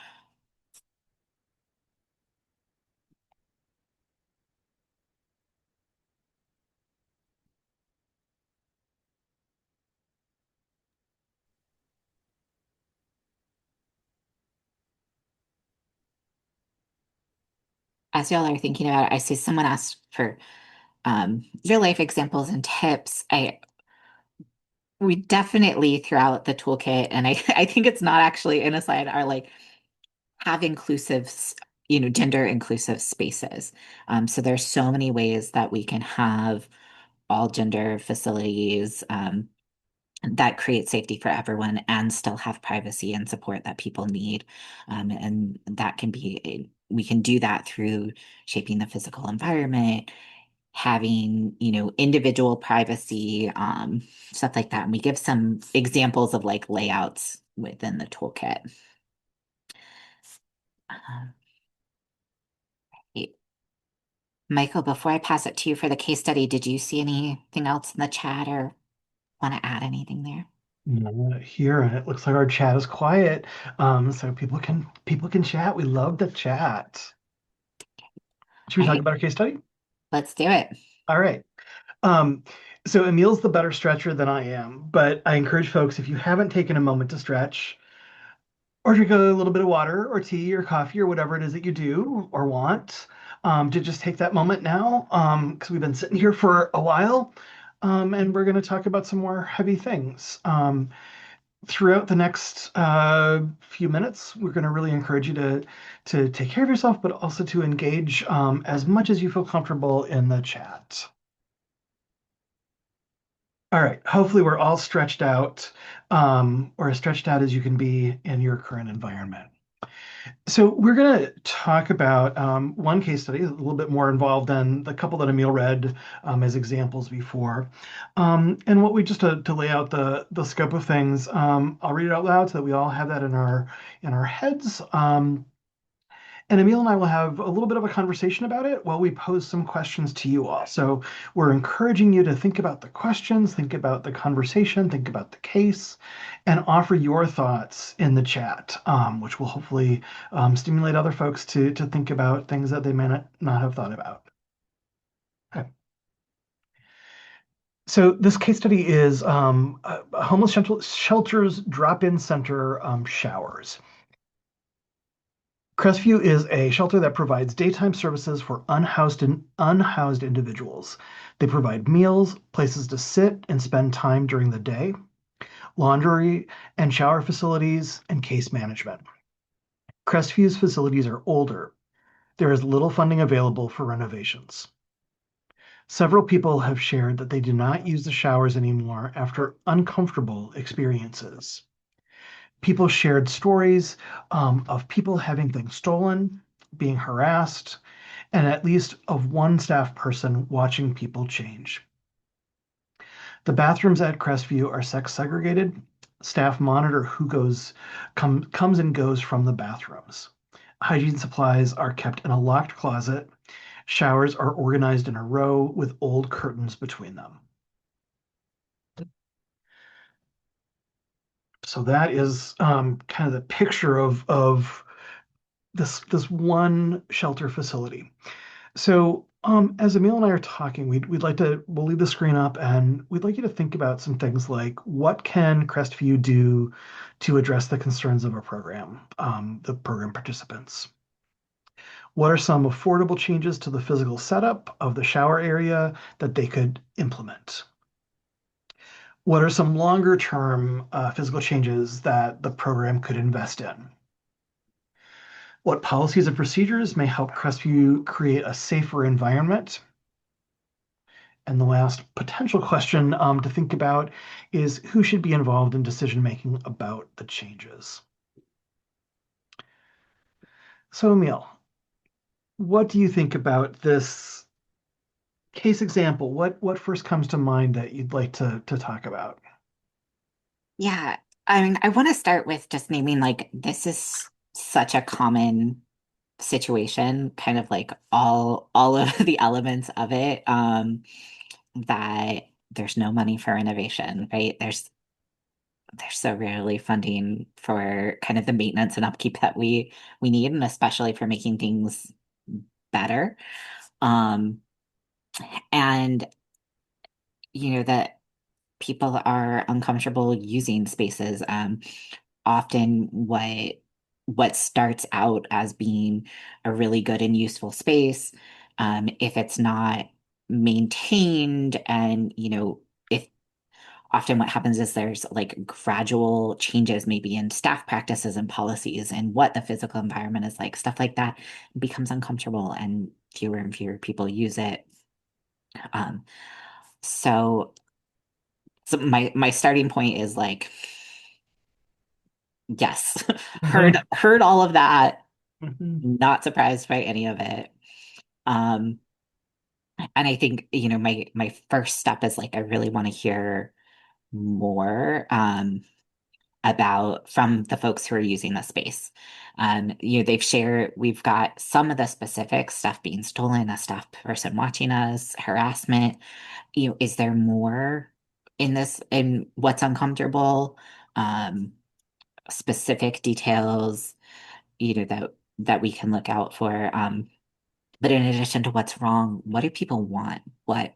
As y'all are thinking about it, I see someone asked for real life examples and tips. We definitely throughout the toolkit, and I think it's not actually in a slide, are like have inclusive, gender inclusive spaces. So there's so many ways that we can have all gender facilities that create safety for everyone and still have privacy and support that people need. And that can be, we can do that through shaping the physical environment, having, individual privacy, stuff like that. And we give some examples of like layouts within the toolkit. Um, Michael, before I pass it to you for the case study, did you see anything else in the chat or want to add anything there? Here, and it looks like our chat is quiet, so people can chat. We love to chat. Should we All talk right, about our case study? let's do it. All right. Um, so Emil's the better stretcher than I am, but I encourage folks, if you haven't taken a moment to stretch, or drink a little bit of water or tea or coffee or whatever it is that you do or want, to just take that moment now, because we've been sitting here for a while, and we're going to talk about some more heavy things. Throughout the next few minutes, we're going to really encourage you to take care of yourself, but also to engage as much as you feel comfortable in the chat. All right. Hopefully, we're all stretched out, or as stretched out as you can be in your current environment. So we're going to talk about one case study, a little bit more involved than the couple that Emil read as examples before. And what we just to lay out the scope of things, I'll read it out loud so that we all have that in our heads. And Emil and I will have a little bit of a conversation about it while we pose some questions to you all. So we're encouraging you to think about the questions, think about the conversation, think about the case, and offer your thoughts in the chat, which will hopefully stimulate other folks to think about things that they may not have thought about. Okay. So this case study is homeless shelters drop-in center showers. Crestview is a shelter that provides daytime services for unhoused individuals. They provide meals, places to sit and spend time during the day, laundry and shower facilities, and case management. Crestview's facilities are older. There is little funding available for renovations. Several people have shared that they do not use the showers anymore after uncomfortable experiences. People shared stories of people having things stolen, being harassed, and at least of one staff person watching people change. The bathrooms at Crestview are sex segregated. Staff monitor who comes and goes from the bathrooms. Hygiene supplies are kept in a locked closet. Showers are organized in a row with old curtains between them. So that is kind of the picture of this one shelter facility. So as Emil and I are talking, we'll leave the screen up and we'd like you to think about some things like what can Crestview do to address the concerns of our program, the program participants? What are some affordable changes to the physical setup of the shower area that they could implement? What are some longer term physical changes that the program could invest in? What policies and procedures may help Crestview create a safer environment? And the last potential question to think about is who should be involved in decision making about the changes? So, Emil, what do you think about this case example? What first comes to mind that you'd like to talk about? Yeah, I mean, I want to start with just naming like this is such a common situation, kind of like all of the elements of it, that there's no money for innovation, right? There's so rarely funding for kind of the maintenance and upkeep that we need, and especially for making things better. Um, and that people are uncomfortable using spaces. Often what starts out as being a really good and useful space, if it's not maintained and if often what happens is there's like gradual changes maybe in staff practices and policies and what the physical environment is like, stuff like that becomes uncomfortable and fewer people use it. Um, so So my starting point is like, yes, heard Mhm. heard all of that, Mhm. not surprised by any of it. Um, and I think, my first step is like I really want to hear more about from the folks who are using the space. They've shared we've got some of the specific stuff being stolen, a staff person watching us, harassment. Is there more in this in what's uncomfortable? Um, Specific details, that we can look out for. But in addition to what's wrong, what do people want? What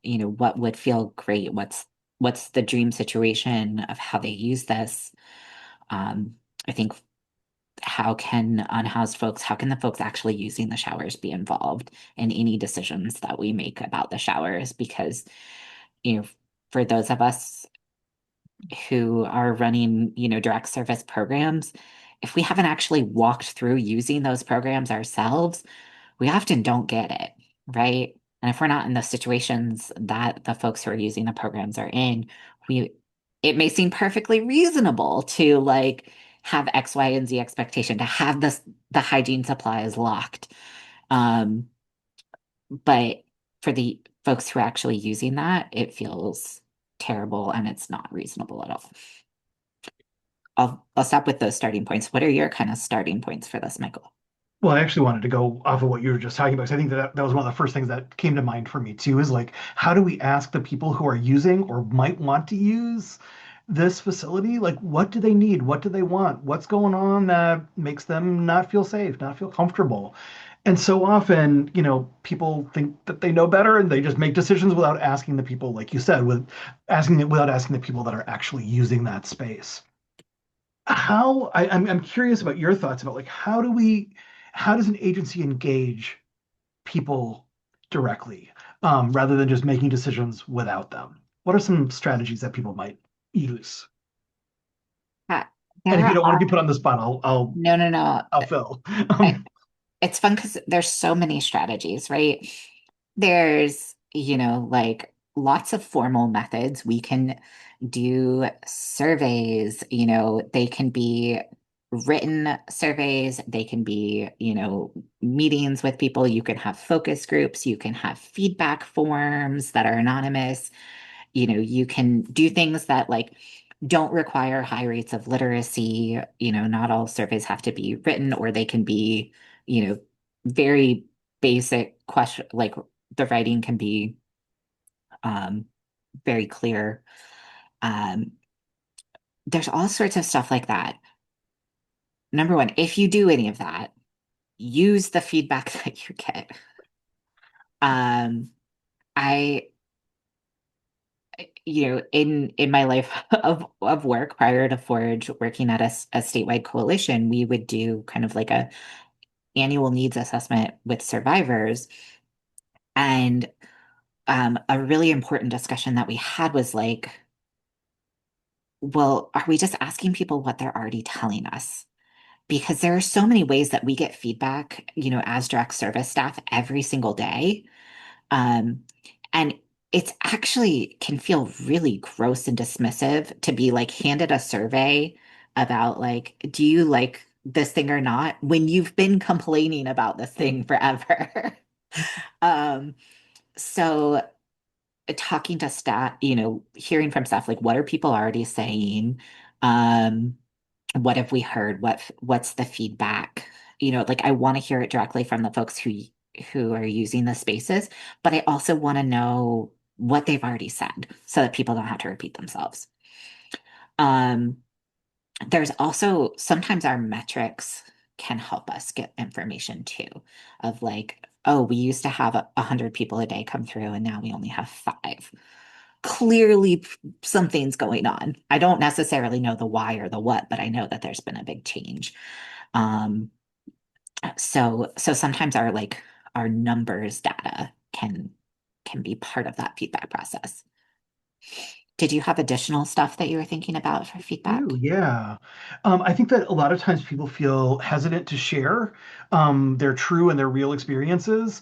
would feel great? What's the dream situation of how they use this? I think how can the folks actually using the showers be involved in any decisions that we make about the showers? Because, you know, for those of us who are running, direct service programs, if we haven't actually walked through using those programs ourselves, we often don't get it, right? And if we're not in the situations that the folks who are using the programs are in, we it may seem perfectly reasonable to like have X, Y, and Z expectation to have the hygiene supplies locked. Um, but for the folks who are actually using that, it feels terrible and it's not reasonable at all. I'll stop with those starting points. What are your kind of starting points for this, Michael? Well, I actually wanted to go off of what you were just talking about, because I think that was one of the first things that came to mind for me too, is like, how do we ask the people who are using or might want to use this facility, like, what do they need? What do they want? What's going on that makes them not feel safe, not feel comfortable? And so often, people think that they know better and they just make decisions without asking the people, like you said, without asking the people that are actually using that space. I'm curious about your thoughts about like how does an agency engage people directly, rather than just making decisions without them? What are some strategies that people might use? Uh, And There if you don't want to be are, put on the spot, no, no, no. I'll fill. I, it's fun because there's so many strategies, right? There's, like lots of formal methods. We can do surveys, they can be written surveys, they can be, meetings with people. You can have focus groups, you can have feedback forms that are anonymous. You can do things that like don't require high rates of literacy. Not all surveys have to be written, or they can be, very basic question, like the writing can be um, very clear. Um, there's all sorts of stuff like that. Number one, if you do any of that, use the feedback that you get. Um, I in my life of work prior to Forge, working at a statewide coalition, we would do kind of like a annual needs assessment with survivors. And a really important discussion that we had was like, well, are we just asking people what they're already telling us? Because there are so many ways that we get feedback, as direct service staff every single day. Um, and it's actually can feel really gross and dismissive to be like handed a survey about like, do you like this thing or not when you've been complaining about this thing forever. Um, so talking to staff, hearing from staff, like what are people already saying? Um, what have we heard? What's the feedback? Like I want to hear it directly from the folks who are using the spaces, but I also want to know what they've already said so that people don't have to repeat themselves. Um, there's also sometimes our metrics can help us get information too, of like, oh, we used to have 100 people a day come through and now we only have five. Clearly something's going on. I don't necessarily know the why or the what, but I know that there's been a big change. Um, so sometimes our numbers data can be part of that feedback process. Did you have additional stuff that you were thinking about for Do, feedback? yeah. I think that a lot of times people feel hesitant to share their true and their real experiences,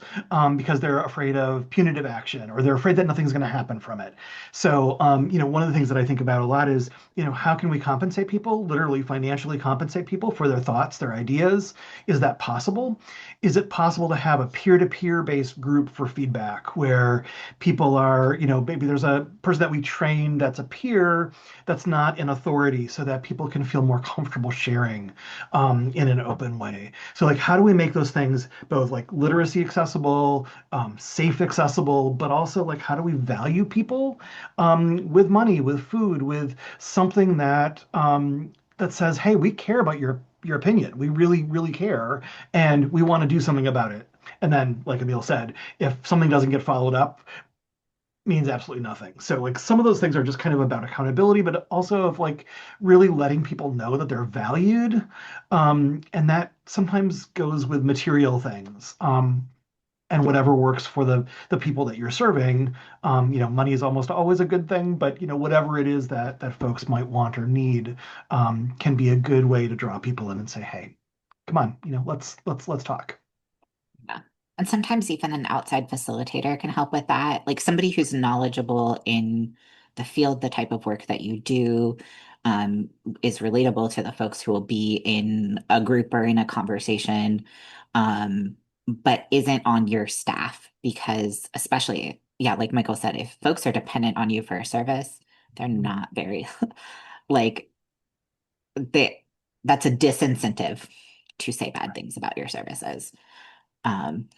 because they're afraid of punitive action or they're afraid that nothing's going to happen from it. So, one of the things that I think about a lot is, how can we compensate people, literally financially compensate people for their thoughts, their ideas? Is that possible? Is it possible to have a peer-to-peer based group for feedback where people are, maybe there's a person that we train that's a peer that's not an authority so that people can feel more comfortable sharing in an open way. So like how do we make those things both like literacy accessible, safe accessible, but also like how do we value people with money, with food, with something that says, hey, we care about your opinion. We really, really care, and we want to do something about it. And then, like Emil said, if something doesn't get followed up, means absolutely nothing. So like some of those things are just kind of about accountability, but also of like really letting people know that they're valued. And that sometimes goes with material things. And whatever works for the people that you're serving. Money is almost always a good thing, but whatever it is that folks might want or need, can be a good way to draw people in and say, hey, come on, let's talk. Yeah. And sometimes even an outside facilitator can help with that. Like somebody who's knowledgeable in the field, the type of work that you do, um, is relatable to the folks who will be in a group or in a conversation, but isn't on your staff because, especially, yeah, like Michael said, if folks are dependent on you for a service, they're not very like they that's a disincentive to say bad things about your services. Um,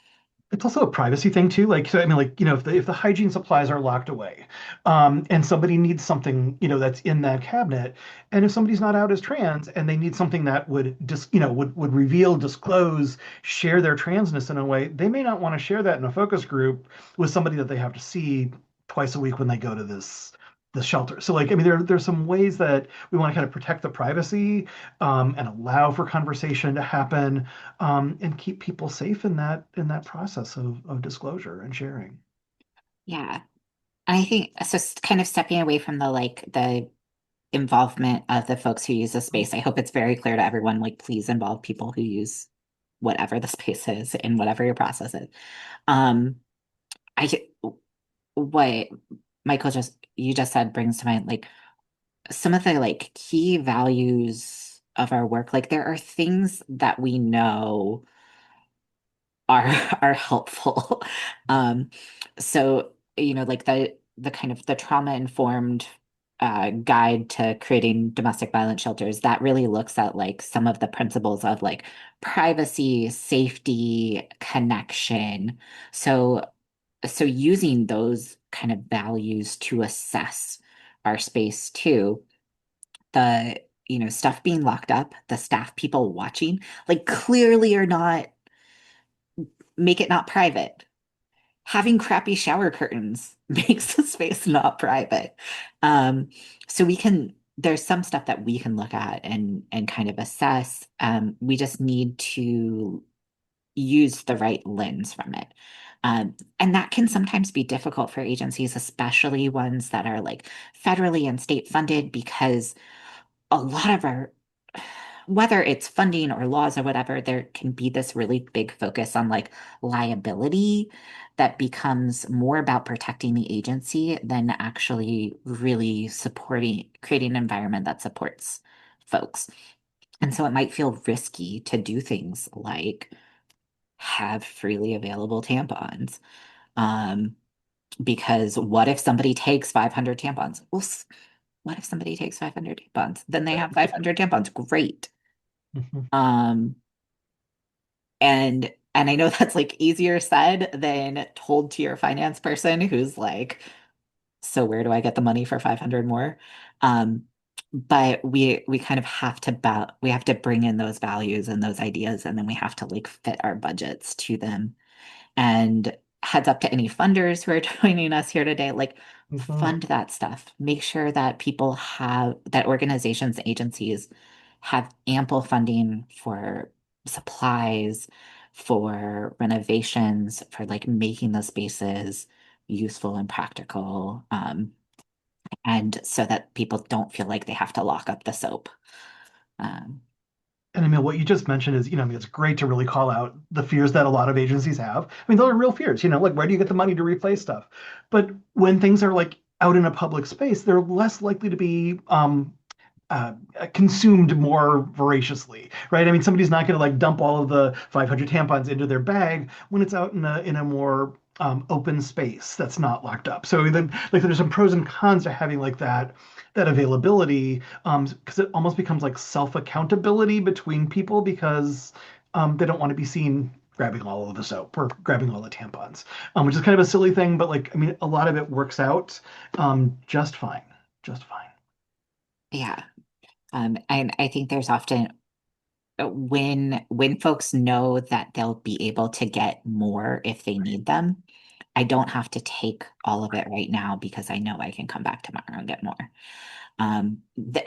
It's also a privacy thing too. Like, so, I mean, like, if the hygiene supplies are locked away, and somebody needs something, that's in that cabinet, and if somebody's not out as trans and they need something that would just, would reveal, disclose, share their transness in a way, they may not want to share that in a focus group with somebody that they have to see twice a week when they go to this shelter. So, like, I mean, there's some ways that we want to kind of protect the privacy, and allow for conversation to happen, and keep people safe in that process of disclosure and sharing. yeah. I think so kind of stepping away from the like the involvement of the folks who use the space. I hope it's very clear to everyone, like please involve people who use whatever the space is and whatever your process is. Um, I what Michael just you just said brings to mind like some of the like key values of our work. Like there are things that we know are are helpful. Um, so like the kind of the trauma-informed guide to creating domestic violence shelters that really looks at like some of the principles of like privacy, safety, connection. So so using those kind of values to assess our space too, the stuff being locked up, the staff people watching, like clearly are not make it not private. Having crappy shower curtains makes the space not private. Um, so there's some stuff that we can look at and kind of assess. We just need to use the right lens from it. And that can sometimes be difficult for agencies, especially ones that are like federally and state funded, because a lot of our, whether it's funding or laws or whatever, there can be this really big focus on like liability that becomes more about protecting the agency than actually really supporting, creating an environment that supports folks. And so it might feel risky to do things like have freely available tampons. Um, because what if somebody takes 500 tampons? Well, what if somebody takes 500 tampons? Then they have 500 tampons. Great. Mhm. Um, and I know that's like easier said than told to your finance person who's like, so where do I get the money for 500 more? Um, but we kind of have to we have to bring in those values and those ideas, and then we have to like fit our budgets to them. And heads up to any funders who are joining us here today, like Mhm. fund that stuff. Make sure that people have, that organizations, agencies have ample funding for supplies, for renovations, for like making the spaces useful and practical. And so that people don't feel like they have to lock up the soap. Um, And I mean, what you just mentioned is, I mean, it's great to really call out the fears that a lot of agencies have. I mean, those are real fears, like where do you get the money to replace stuff? But when things are like out in a public space, they're less likely to be uh, consumed more voraciously, right? I mean, somebody's not going to like dump all of the 500 tampons into their bag when it's out in a more open space that's not locked up. So then, like, there's some pros and cons to having like that availability, because it almost becomes like self accountability between people because they don't want to be seen grabbing all of the soap or grabbing all the tampons, which is kind of a silly thing, but like, I mean, a lot of it works out just fine, just fine. yeah. And I think there's often when folks know that they'll be able to get more if they need them, I don't have to take all of it right now because I know I can come back tomorrow and get more.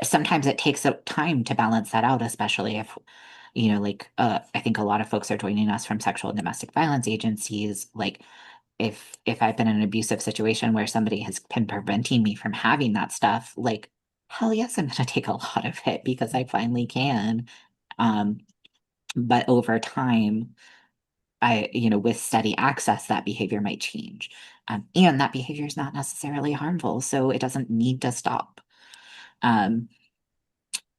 Sometimes it takes a time to balance that out, especially if, like I think a lot of folks are joining us from sexual and domestic violence agencies. Like if I've been in an abusive situation where somebody has been preventing me from having that stuff, like hell yes, I'm gonna take a lot of it because I finally can. Um, but over time, with steady access, that behavior might change. And that behavior is not necessarily harmful, so it doesn't need to stop. Um,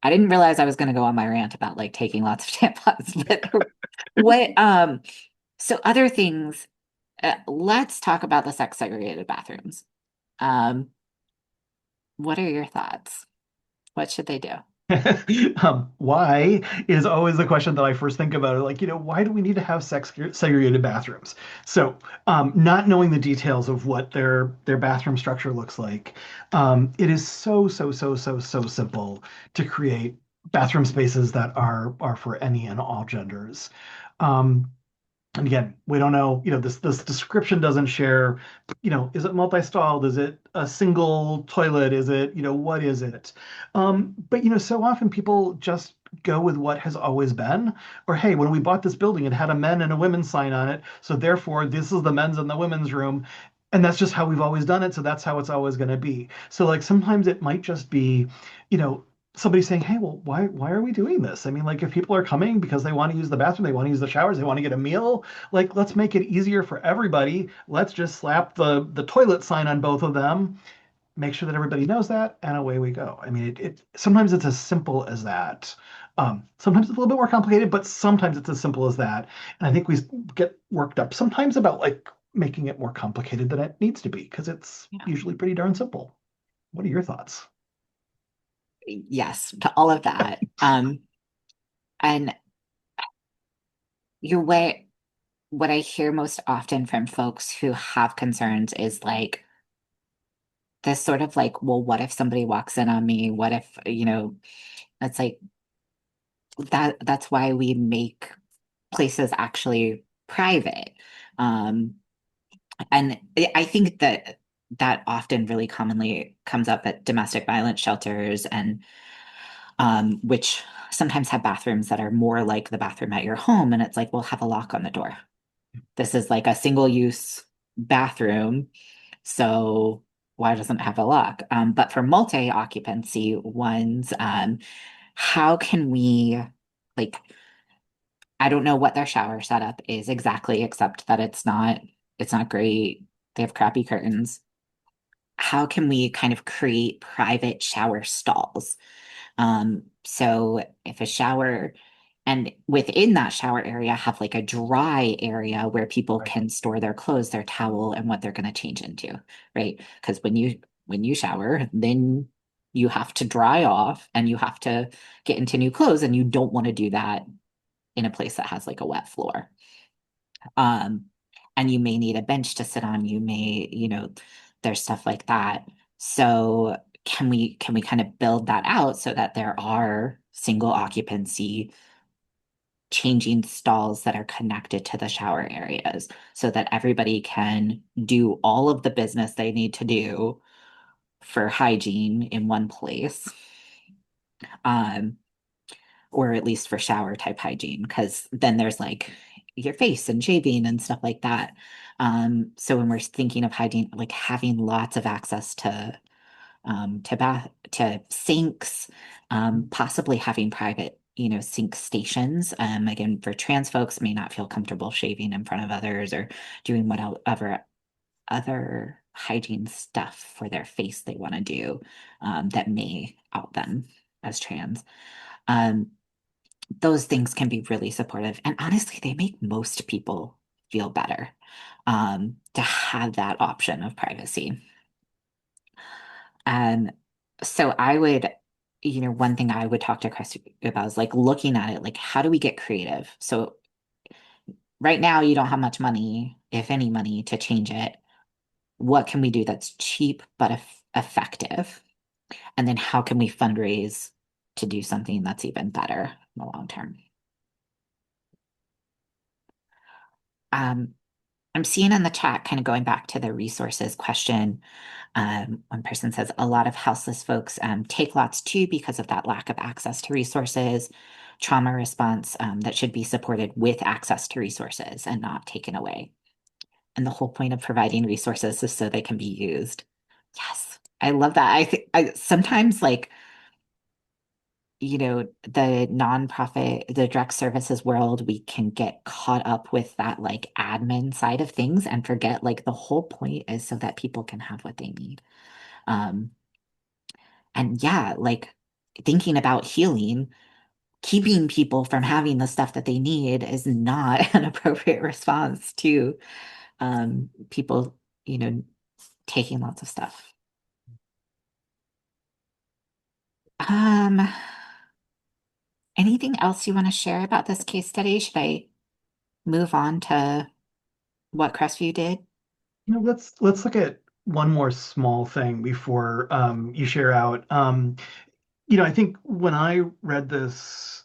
I didn't realize I was going to go on my rant about like taking lots of tampons, but what, so other things, let's talk about the sex segregated bathrooms. Um, what are your thoughts? What should they do? Why is always the question that I first think about. Like, why do we need to have sex segregated bathrooms? So, not knowing the details of what their bathroom structure looks like, it is so simple to create bathroom spaces that are for any and all genders. Um, and again, we don't know, this description doesn't share, is it multi-stalled? Is it a single toilet? Is it, what is it? But so often people just go with what has always been. Or hey, when we bought this building, it had a men and a women's sign on it. So therefore, this is the men's and the women's room. And that's just how we've always done it. So that's how it's always going to be. So like sometimes it might just be, you know, somebody saying, "Hey, well, why are we doing this? I mean, like if people are coming because they want to use the bathroom, they want to use the showers, they want to get a meal, like let's make it easier for everybody. Let's just slap the toilet sign on both of them, make sure that everybody knows that, and away we go." I mean, it sometimes it's as simple as that. Sometimes it's a little bit more complicated, but sometimes it's as simple as that. And I think we get worked up sometimes about like making it more complicated than it needs to be because it's Yeah. usually pretty darn simple. What are your thoughts? Yes, to all of that. And your way, what I hear most often from folks who have concerns is like this sort of like, well, what if somebody walks in on me? What if, it's like that's why we make places actually private. Um, and I think that that often really commonly comes up at domestic violence shelters and which sometimes have bathrooms that are more like the bathroom at your home. And it's like, we'll have a lock on the door. This is like a single use bathroom. So why doesn't it have a lock? But for multi-occupancy ones, how can we like I don't know what their shower setup is exactly, except that it's not great. They have crappy curtains. How can we kind of create private shower stalls? So if a shower and within that shower area have like a dry area where people Right. can store their clothes, their towel, and what they're going to change into, right? Because when you shower, then you have to dry off and you have to get into new clothes, and you don't want to do that in a place that has like a wet floor. Um, and you may need a bench to sit on. You may, there's stuff like that. So can we kind of build that out so that there are single occupancy changing stalls that are connected to the shower areas so that everybody can do all of the business they need to do for hygiene in one place. Um, or at least for shower type hygiene, because then there's like your face and shaving and stuff like that. So when we're thinking of hygiene, like having lots of access to bath to sinks, possibly having private, sink stations. Again, for trans folks may not feel comfortable shaving in front of others or doing whatever other hygiene stuff for their face they want to do that may out them as trans. Um, those things can be really supportive. And honestly, they make most people feel better to have that option of privacy. And so I would, one thing I would talk to Chris about is like looking at it, like, how do we get creative? So right now, you don't have much money, if any money, to change it. What can we do that's cheap but effective? And then how can we fundraise to do something that's even better in the long term? Um, I'm seeing in the chat, kind of going back to the resources question. One person says a lot of houseless folks take lots too because of that lack of access to resources, trauma response that should be supported with access to resources and not taken away. And the whole point of providing resources is so they can be used. Yes, I love that. I think I sometimes like the nonprofit, the direct services world, we can get caught up with that like admin side of things and forget like the whole point is so that people can have what they need. Um, and yeah, like thinking about healing, keeping people from having the stuff that they need is not an appropriate response to people, you know, taking lots of stuff. Um, Anything else you want to share about this case study? Should I move on to what Crestview did? Let's look at one more small thing before you share out. I think when I read this,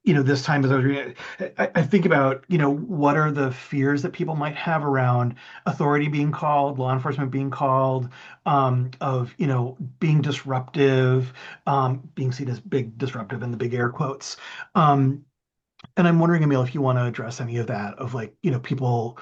this time as I was reading it, I think about, what are the fears that people might have around authority being called, law enforcement being called, of, being disruptive, being seen as big disruptive in the big air quotes. Um, and I'm wondering, Emil, if you want to address any of that, of like, people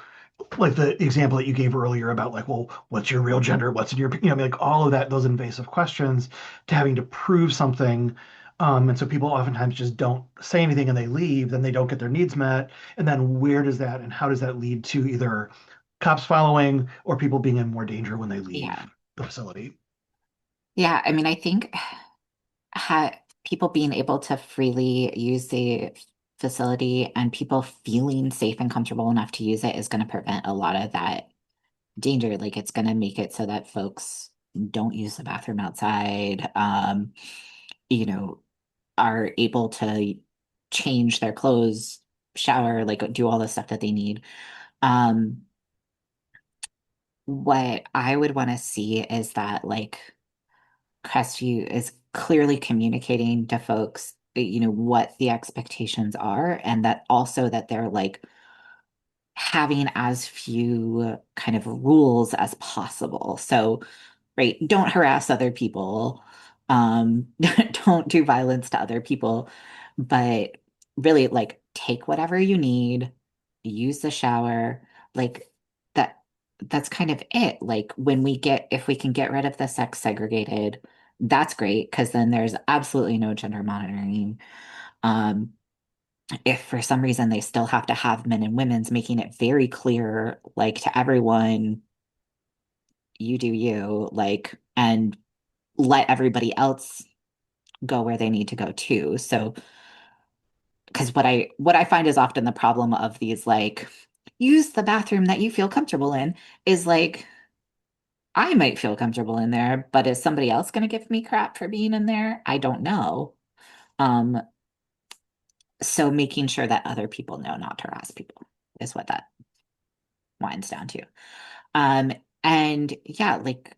like the example that you gave earlier about like, well, what's your real gender? What's in your, I mean, like all of that, those invasive questions to having to prove something. And so people oftentimes just don't say anything and they leave, then they don't get their needs met. And then where does that and how does that lead to either cops following or people being in more danger when they leave Yeah. the facility? Yeah, I mean, I think ha people being able to freely use the facility and people feeling safe and comfortable enough to use it is going to prevent a lot of that danger. Like it's going to make it so that folks don't use the bathroom outside, you know, are able to change their clothes, shower, like do all the stuff that they need. Um, what I would want to see is that like Crestview is clearly communicating to folks, what the expectations are, and that also that they're like having as few kind of rules as possible. So, right, don't harass other people, don't do violence to other people, but really like take whatever you need, use the shower, like that that's kind of it. Like if we can get rid of the sex segregated, that's great because then there's absolutely no gender monitoring. Um, if for some reason they still have to have men and women's, making it very clear, like to everyone, you do you, like, and let everybody else go where they need to go too. So, because what I find is often the problem of these like use the bathroom that you feel comfortable in is like I might feel comfortable in there, but is somebody else going to give me crap for being in there? I don't know. Um, so making sure that other people know not to harass people is what that winds down to. Um, and yeah, like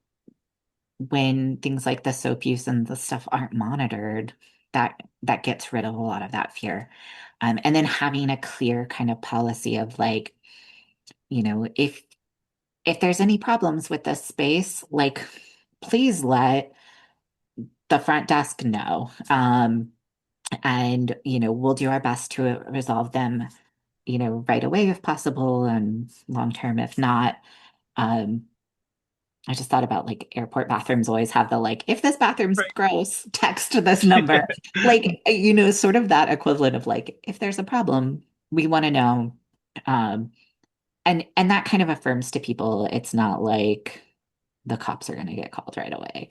when things like the soap use and the stuff aren't monitored, that gets rid of a lot of that fear. And then having a clear kind of policy of like, if there's any problems with this space, like please let the front desk know. And we'll do our best to resolve them, right away if possible and long term if not. Um, I just thought about like airport bathrooms always have the like, if this bathroom's Right. gross, text this number. Like, sort of that equivalent of like, if there's a problem, we want to know. Um, and that kind of affirms to people it's not like the cops are going to get called right away.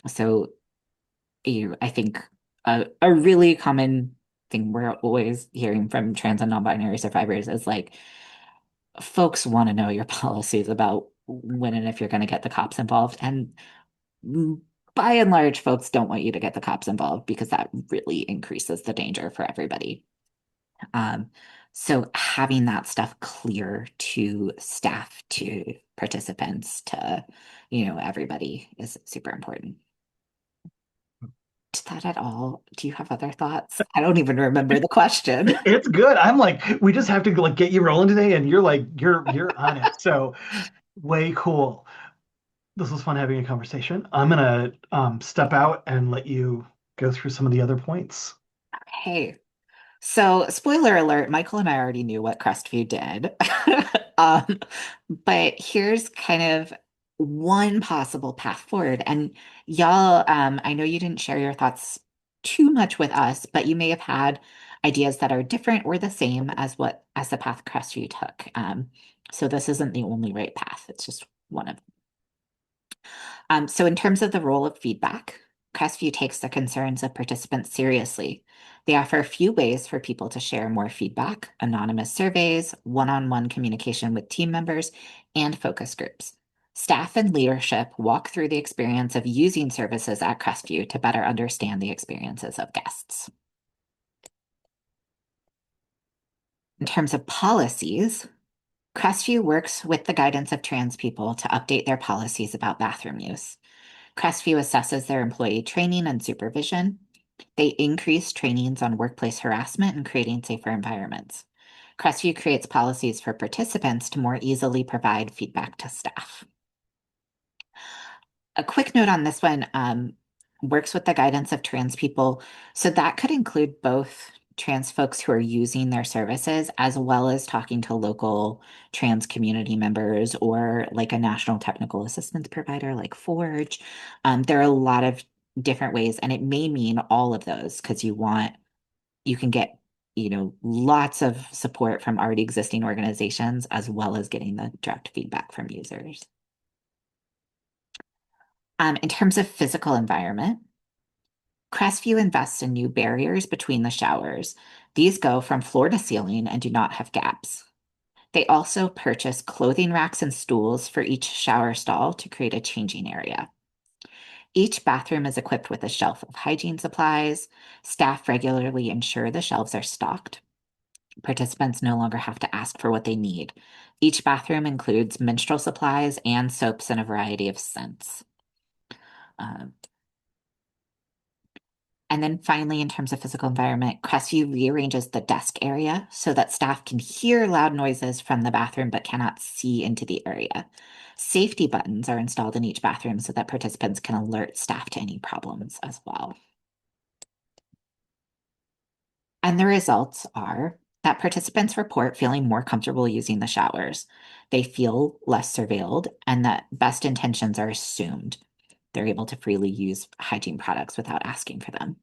So I think a really common thing we're always hearing from trans and non-binary survivors is like, folks want to know your policies about when and if you're going to get the cops involved. And mm, by and large, folks don't want you to get the cops involved because that really increases the danger for everybody. Um, so having that stuff clear to staff, to participants, to, everybody is super important. Did that at all? Do you have other thoughts? I don't even remember the question. It's good. I'm like, we just have to like get you rolling today, and you're like, you're on it. So way cool. This was fun having a conversation. I'm gonna step out and let you go through some of the other points. Hey, so, spoiler alert, Michael and I already knew what Crestview did. Um, but here's kind of one possible path forward. And y'all, I know you didn't share your thoughts too much with us, but you may have had ideas that are different or the same as the path Crestview took. So this isn't the only right path. It's just one of so in terms of the role of feedback, Crestview takes the concerns of participants seriously. They offer a few ways for people to share more feedback: anonymous surveys, one-on-one communication with team members, and focus groups. Staff and leadership walk through the experience of using services at Crestview to better understand the experiences of guests. In terms of policies, Crestview works with the guidance of trans people to update their policies about bathroom use. Crestview assesses their employee training and supervision. They increase trainings on workplace harassment and creating safer environments. Crestview creates policies for participants to more easily provide feedback to staff. A quick note on this one, works with the guidance of trans people. So that could include both trans folks who are using their services as well as talking to local trans community members or like a national technical assistance provider like Forge. There are a lot of different ways, and it may mean all of those because you can get, lots of support from already existing organizations as well as getting the direct feedback from users. In terms of physical environment, Crestview invests in new barriers between the showers. These go from floor to ceiling and do not have gaps. They also purchase clothing racks and stools for each shower stall to create a changing area. Each bathroom is equipped with a shelf of hygiene supplies. Staff regularly ensure the shelves are stocked. Participants no longer have to ask for what they need. Each bathroom includes menstrual supplies and soaps and a variety of scents. Um, And then finally, in terms of physical environment, Crestview rearranges the desk area so that staff can hear loud noises from the bathroom but cannot see into the area. Safety buttons are installed in each bathroom so that participants can alert staff to any problems as well. And the results are that participants report feeling more comfortable using the showers. They feel less surveilled, and that best intentions are assumed. They're able to freely use hygiene products without asking for them.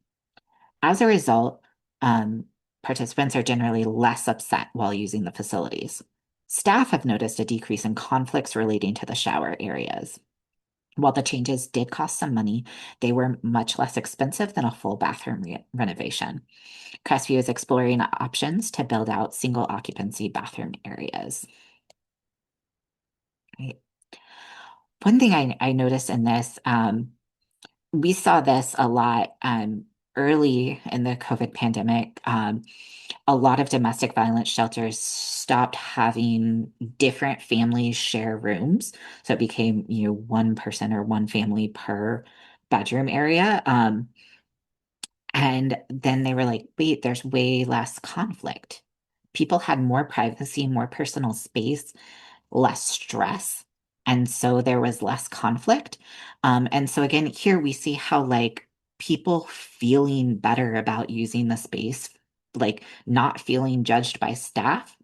As a result, um, participants are generally less upset while using the facilities. Staff have noticed a decrease in conflicts relating to the shower areas. While the changes did cost some money, they were much less expensive than a full bathroom renovation. Crestview is exploring options to build out single occupancy bathroom areas. Right. One thing I noticed in this, we saw this a lot early in the COVID pandemic. A lot of domestic violence shelters stopped having different families share rooms. So it became, one person or one family per bedroom area. And then they were like, wait, there's way less conflict. People had more privacy, more personal space, less stress. And so there was less conflict. And so again, here we see how like people feeling better about using the space, like not feeling judged by staff,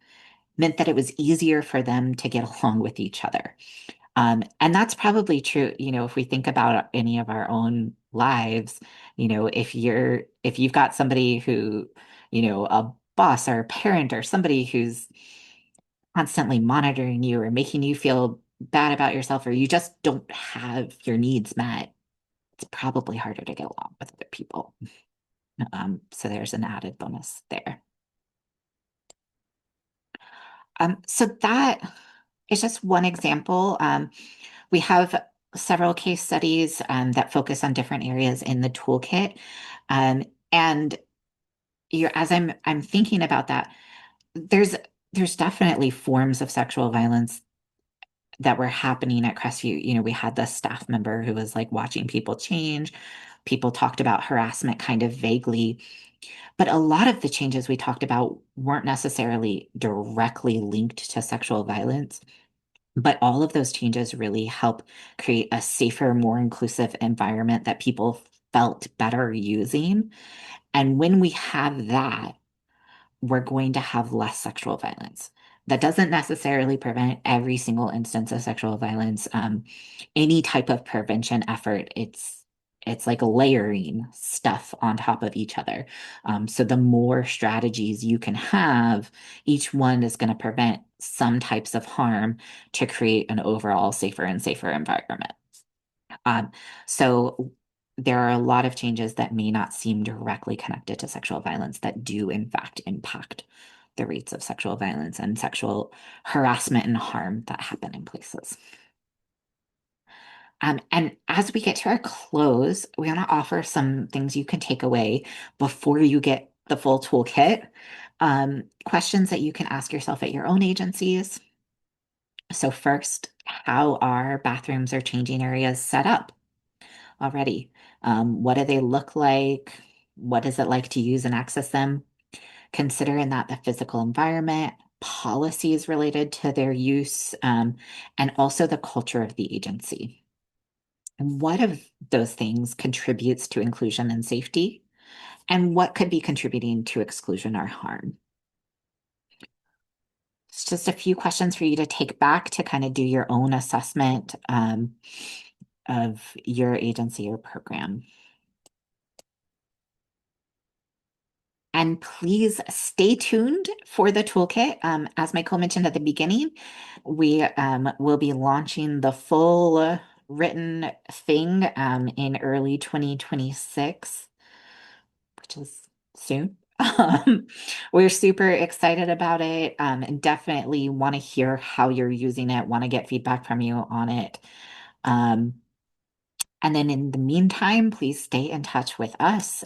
meant that it was easier for them to get along with each other. And that's probably true, if we think about any of our own lives, if you've got somebody who, a boss or a parent or somebody who's constantly monitoring you or making you feel bad about yourself, or you just don't have your needs met, it's probably harder to get along with other people. So there's an added bonus there. So that is just one example. We have several case studies that focus on different areas in the toolkit. Um, and as I'm thinking about that, there's there's definitely forms of sexual violence that were happening at Crestview. We had the staff member who was like watching people change. People talked about harassment kind of vaguely, but a lot of the changes we talked about weren't necessarily directly linked to sexual violence. But all of those changes really help create a safer, more inclusive environment that people felt better using. And when we have that, we're going to have less sexual violence. That doesn't necessarily prevent every single instance of sexual violence. Any type of prevention effort, it's like layering stuff on top of each other. So the more strategies you can have, each one is going to prevent some types of harm to create an overall safer and safer environment. Um, so there are a lot of changes that may not seem directly connected to sexual violence that do in fact impact the rates of sexual violence and sexual harassment and harm that happen in places. And as we get to our close, we want to offer some things you can take away before you get the full toolkit. Questions that you can ask yourself at your own agencies. So first, how are bathrooms or changing areas set up already? What do they look like? What is it like to use and access them? Consider in that the physical environment, policies related to their use, and also the culture of the agency. And what of those things contributes to inclusion and safety? And what could be contributing to exclusion or harm? It's just a few questions for you to take back to kind of do your own assessment of your agency or program. And please stay tuned for the toolkit. As Michael mentioned at the beginning, we will be launching the full written thing in early 2026, which is soon. We're super excited about it and definitely want to hear how you're using it, want to get feedback from you on it. Um, and then in the meantime, please stay in touch with us.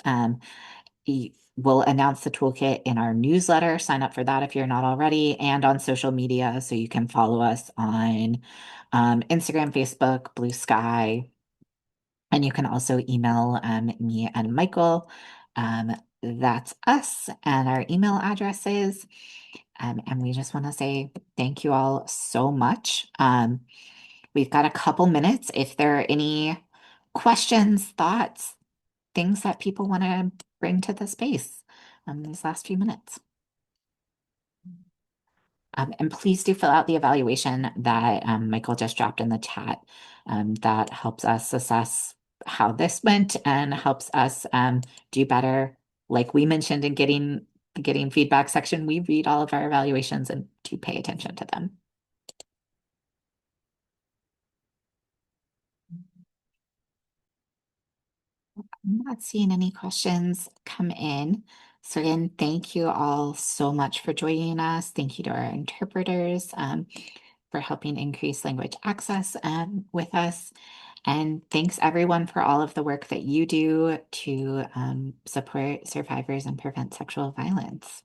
We'll announce the toolkit in our newsletter. Sign up for that if you're not already, and on social media. So you can follow us on Instagram, Facebook, Blue Sky. And you can also email me and Michael. Um, that's us and our email addresses. And we just want to say thank you all so much. We've got a couple minutes. If there are any questions, thoughts, things that people want to bring to the space these last few minutes. And please do fill out the evaluation that Michael just dropped in the chat. That helps us assess how this went and helps us do better. Like we mentioned in getting feedback section, we read all of our evaluations and do pay attention to them. I'm not seeing any questions come in. So again, thank you all so much for joining us. Thank you to our interpreters for helping increase language access with us. And thanks everyone for all of the work that you do to support survivors and prevent sexual violence.